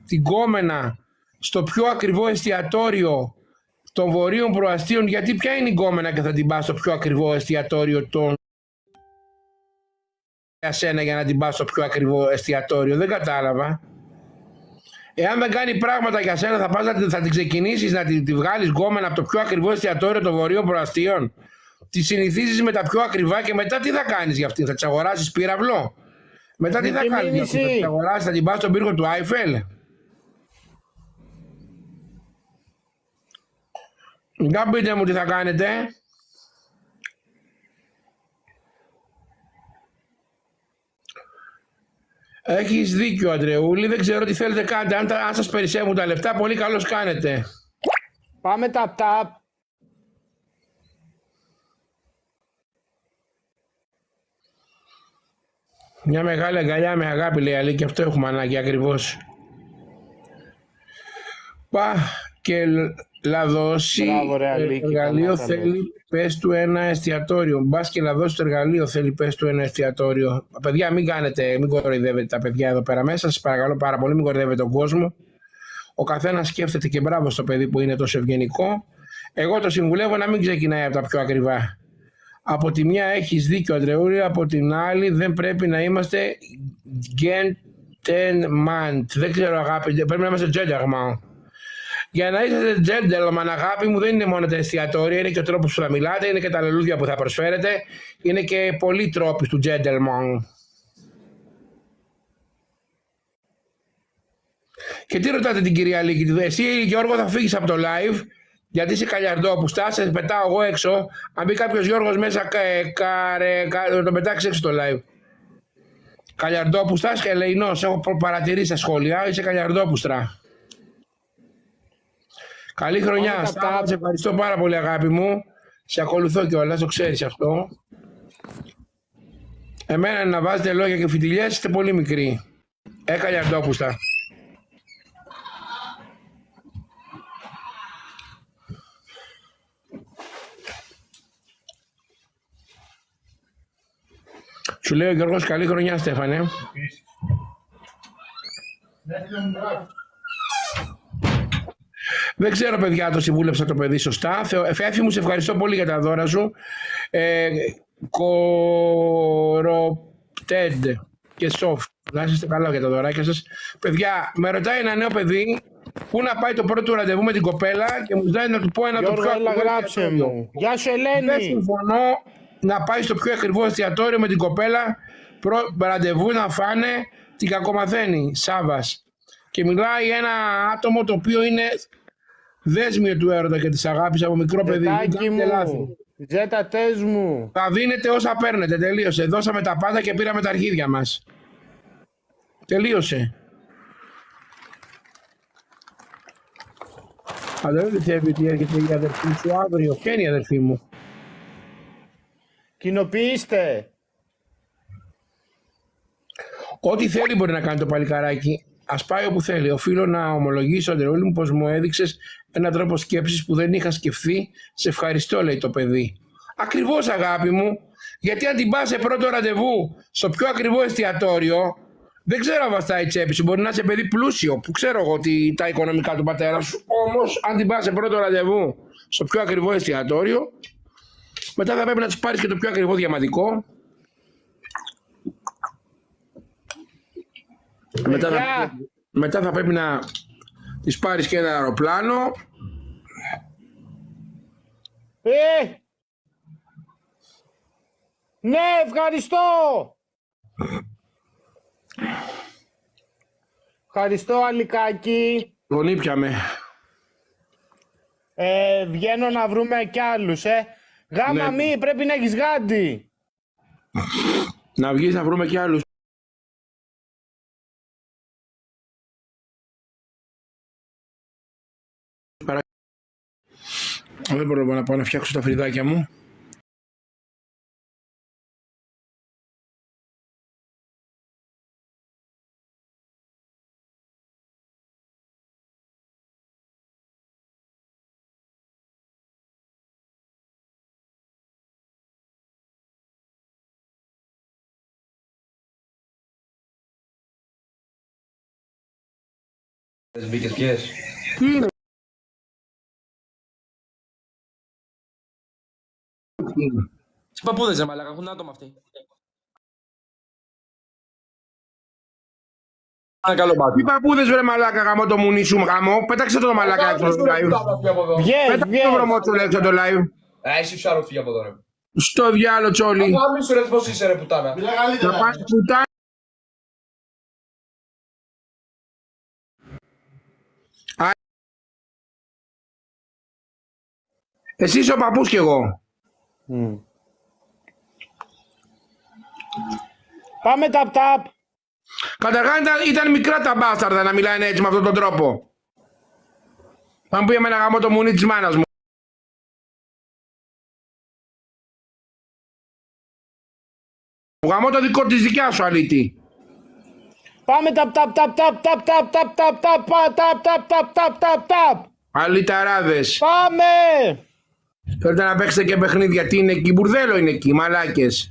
την Κόμενα στο πιο ακριβό εστιατόριο των βορείων προαστίων. Γιατί ποια είναι η Κόμενα και θα την πας στο πιο ακριβό εστιατόριο των για σένα, για να την πας στο πιο ακριβό εστιατόριο? Δεν κατάλαβα. Εάν δεν κάνει πράγματα για σένα, θα την ξεκινήσεις να τη βγάλεις Κόμενα από το πιο ακριβό εστιατόριο των βορείων προαστίων? Τη συνηθίζεις με τα πιο ακριβά και μετά τι θα κάνεις για αυτήν? Θα της αγοράσεις πύραυλο? Μετά τι θα κάνεις για αυτήν? Θα την αγοράσεις, θα την πας στον πύργο του Άιφελ? Για πείτε μου τι θα κάνετε. Έχεις δίκιο Αντρεούλη, δεν ξέρω τι θέλετε κάνετε. Αν σας περισσεύουν τα λεφτά, πολύ καλώς κάνετε. Πάμε ταπ. Μια μεγάλη αγκαλιά με αγάπη λέει Αλή, και αυτό έχουμε ανάγκη ακριβώς. Πα και λαδώσει εργαλείο θέλει, πες του ένα εστιατόριο. Μπας και λαδώσει το εργαλείο θέλει, πες του ένα εστιατόριο. Παιδιά, μην κοροϊδεύετε τα παιδιά εδώ πέρα μέσα. Σας παρακαλώ πάρα πολύ, μην κοροϊδεύετε τον κόσμο. Ο καθένας σκέφτεται και μπράβο στο παιδί που είναι τόσο ευγενικό. Εγώ το συμβουλεύω να μην ξεκινάει από τα πιο ακριβά. Από τη μια έχεις δίκιο Αντρεούλη, από την άλλη δεν πρέπει να είμαστε gentleman. Δεν ξέρω αγάπη, πρέπει να είμαστε gentleman. Για να είστε gentleman αγάπη μου, δεν είναι μόνο τα εστιατόρια, είναι και ο τρόπος που θα μιλάτε, είναι και τα λουλούδια που θα προσφέρετε, είναι και πολλοί τρόποι του gentleman. Και τι ρωτάτε την κυρία Λίκη, εσύ Γιώργο θα φύγεις από το live? Γιατί είσαι καλιαρντόπουστα, σε πετάω εγώ έξω. Αν μπει κάποιος Γιώργος μέσα, να τον πετάξει έξω το live. Καλιαρντόπουστας και ελεηνός. Έχω παρατηρήσει στα σχόλια. Είσαι Καλιαρντόπουστρα. Καλή χρονιά. Στάβα, σε ευχαριστώ πάρα πολύ, αγάπη μου. Σε ακολουθώ κιόλας, το ξέρεις αυτό. Εμένα να βάζετε λόγια και φιτιλιές, είστε πολύ μικροί. Καλιαρντόπουστα. Σου λέει ο Γιώργος, καλή χρονιά, Στέφανε. Δεν ξέρω, παιδιά, το συμβούλεψα το παιδί σωστά. Φέφη μου, σε ευχαριστώ πολύ για τα δώρα σου. Κοροπτέντ και Σοφ. Να είστε καλά για τα δωράκια σας. Παιδιά, με ρωτάει ένα νέο παιδί πού να πάει το πρώτο ραντεβού με την κοπέλα και μου ζητάει να του πω ένα Γιώργο, το πιο έλα, ακριβό γράψε εστιατόριο. μου. Γεια σου, Δεν Ελένη. συμφωνώ να πάει στο πιο ακριβό εστιατόριο με την κοπέλα ραντεβού να φάνε, την κακομαθαίνει. Σάβας. Και μιλάει ένα άτομο το οποίο είναι δέσμιο του έρωτα και της αγάπης από μικρό παιδί. Μην Ζετάκι κάνετε λάθη. μου. Ζέτατες μου. Θα δίνετε όσα παίρνετε. Τελείωσε. Δώσαμε τα πάντα και πήραμε τα αρχίδια μας. Τελείωσε. Αλλά δεν πιστεύει ότι έρχεται η αδερφή σου αύριο. Ποια είναι η αδερφή μου? Κοινοποιήστε. Ό,τι θέλει μπορεί να κάνει το παλικαράκι. Ας πάει όπου θέλει. Οφείλω να ομολογήσω, Αντρεούλη μου, πως μου έδειξες έναν τρόπο σκέψης που δεν είχα σκεφτεί. Σε ευχαριστώ, λέει το παιδί. Ακριβώς, αγάπη μου. Γιατί αν την πας σε πρώτο ραντεβού στο πιο ακριβό εστιατόριο, δεν ξέρω αν βαστάει η τσέπη σου. Μπορεί να είσαι παιδί πλούσιο, που ξέρω εγώ ότι τα οικονομικά του πατέρα σου. Όμως, αν την πας σε πρώτο ραντεβού στο πιο ακριβό εστιατόριο, μετά θα πρέπει να της πάρεις και το πιο ακριβό διαματικό. Μετά θα πρέπει να της πάρεις και ένα αεροπλάνο. Ναι, ευχαριστώ. Ευχαριστώ, Αλικάκη. Γονίπιαμε. Βγαίνω να βρούμε κι άλλους, Γάμα Ναι. μη, πρέπει να έχεις γάντι. Να βγεις να βρούμε κι άλλους. Δεν μπορώ να πάω να φτιάξω τα φρυδάκια μου. Μπήκες ποιες. Τι είναι? Τι παππούδες ρε μαλάκα, έχουν άτομα αυτοί. Ένα καλό Τι μπάτι. παππούδες βρε μαλάκα, γαμώ το μουνί σου γαμώ. Πέταξε το μαλάκα έξω στο live. Πέταξε το βρωμό σου έξω το live. Εσύ σου άλλο φύγε από εδώ ρε. Στο διάλο τσόλι. Πάμε σου ρε πώς είσαι ρε πουτάνα. Να πας πουτά. Εσύ είσαι ο παππούς κι εγώ. Πάμε ταπ-ταπ. Καταρχάς ήταν μικρά τα μπάσταρδα να μιλάνε έτσι με αυτόν τον τρόπο. Θα μου πει εμένα γαμώ το μουνί της μάνας μου. Γαμώ το δικό της δικιά σου αλήτη. Πάμε ταπ-ταπ-ταπ-ταπ-ταπ-ταπ-ταπ-ταπ-ταπ-ταπ-ταπ. Αλυταράδες. Πάμε. Θέλετε να παίξετε και παιχνίδια. Τι είναι εκεί? Μπουρδέλο είναι εκεί, μαλάκες.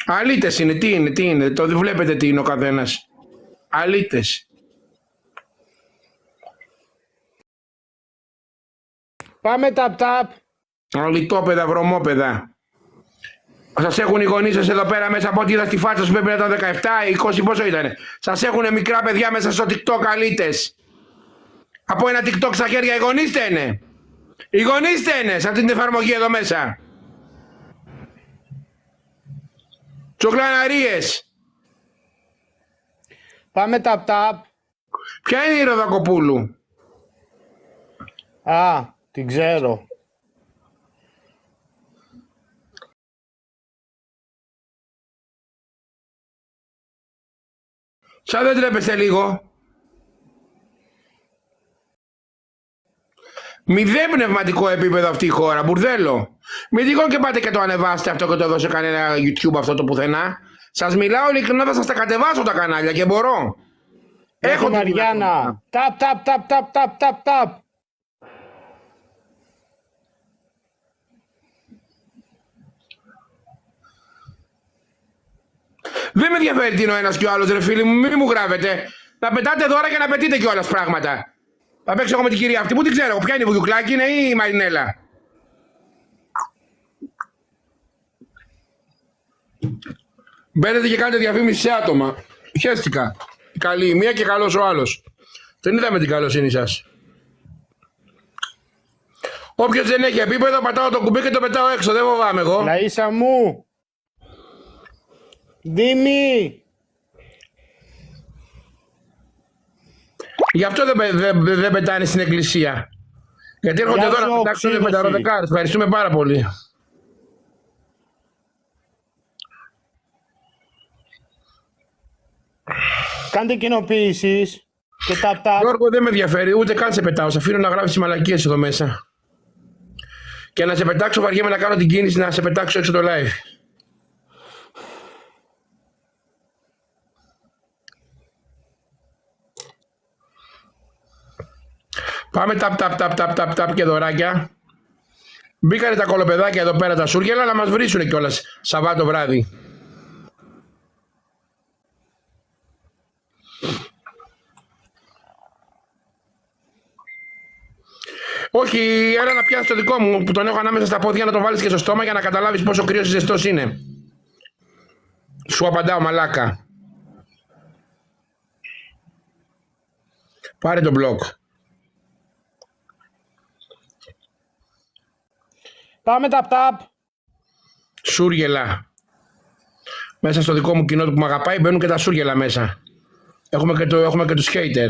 Αλήτες είναι, τι είναι. Το βλέπετε τι είναι ο καθένας. Αλήτες. Πάμε ταπ-ταπ. Αλυτόπεδα, βρωμόπεδα. Σας έχουν οι γονείς σας εδώ πέρα μέσα από ό,τι είδα στη φάτσα σου, πρέπει να ήταν 17, 20, πόσο ήτανε. Σας έχουν μικρά παιδιά μέσα στο TikTok αλήτες. Από ένα TikTok στα χέρια οι γονείς στένε. Οι γονείς στένε σε αυτή την εφαρμογή εδώ μέσα. Τσοκλαναρίες. Πάμε ταπ-ταπ. Ποια είναι η Ροδακοπούλου? Α, την ξέρω. Σαν δεν τρέπεστε λίγο. Μηδέν πνευματικό επίπεδο αυτή η χώρα, μπουρδέλο. Μην τυχόν και πάτε και το ανεβάσετε αυτό και το δώσω κανένα YouTube αυτό το πουθενά. Σας μιλάω ειλικρινά, θα σας τα κατεβάσω τα κανάλια και μπορώ. Έχω την Μαριάννα. Ταπ, ταπ, ταπ, ταπ, ταπ, ταπ, ταπ. Δεν με ενδιαφέρει τι είναι ο ένας και ο άλλος, ρε φίλοι μου, μην μου γράφετε. Να πετάτε δώρα και να πετείτε κιόλας πράγματα. Θα παίξω εγώ με την κυρία αυτή, που την ξέρω, ποια είναι η Βουγιουκλάκη, είναι ή η Μαρινέλα. Μπαίνετε και κάνετε διαφήμιση σε άτομα. Χαίστηκα. Καλή η μία και καλός ο άλλος. Δεν είδαμε την καλοσύνη σας. Όποιος δεν έχει επίπεδο, πατάω το κουμπί και το πετάω έξω. Δεν φοβάμαι εγώ. Λαΐσα μου. Δήμη. Γι' αυτό δεν πετάνε στην εκκλησία. Γιατί έρχονται εδώ να πετάξουν με τα ροδεκάρες. Ευχαριστούμε πάρα πολύ. Κάντε κοινοποίησεις και ταπ ταπ. Γιώργο, δεν με ενδιαφέρει, ούτε καν σε πετάω. Σε αφήνω να γράφεις μαλακίες εδώ μέσα. Και να σε πετάξω, βαριέμαι να κάνω την κίνηση να σε πετάξω έξω το live. Πάμε ταπ και δωράκια. Μπήκανε τα κολοπεδάκια εδώ πέρα τα σούργελα να μας βρίσουνε κιόλας Σαββάτο βράδυ. Όχι, έλα να πιάσεις το δικό μου που τον έχω ανάμεσα στα πόδια, να τον βάλεις και στο στόμα για να καταλάβεις πόσο κρύος ή ζεστός είναι. Σου απαντάω μαλάκα. Πάρε τον μπλοκ. Πάμε ταπ ταπ. Σούργελα. Μέσα στο δικό μου κοινό που με αγαπάει μπαίνουν και τα σούργελα μέσα. Έχουμε και τους hater.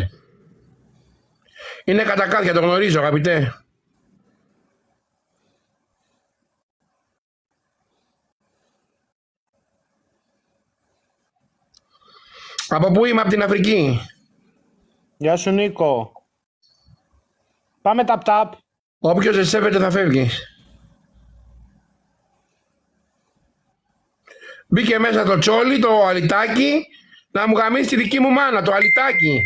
Είναι κατακάθια, το γνωρίζω αγαπητέ. Από πού είμαι, από την Αφρική. Γεια σου Νίκο. Πάμε ταπ ταπ. Όποιος δεν σέβεται θα φεύγει. Μπήκε μέσα το τσόλι, το αλιτάκι, να μου γαμίσει τη δική μου μάνα, το αλιτάκι.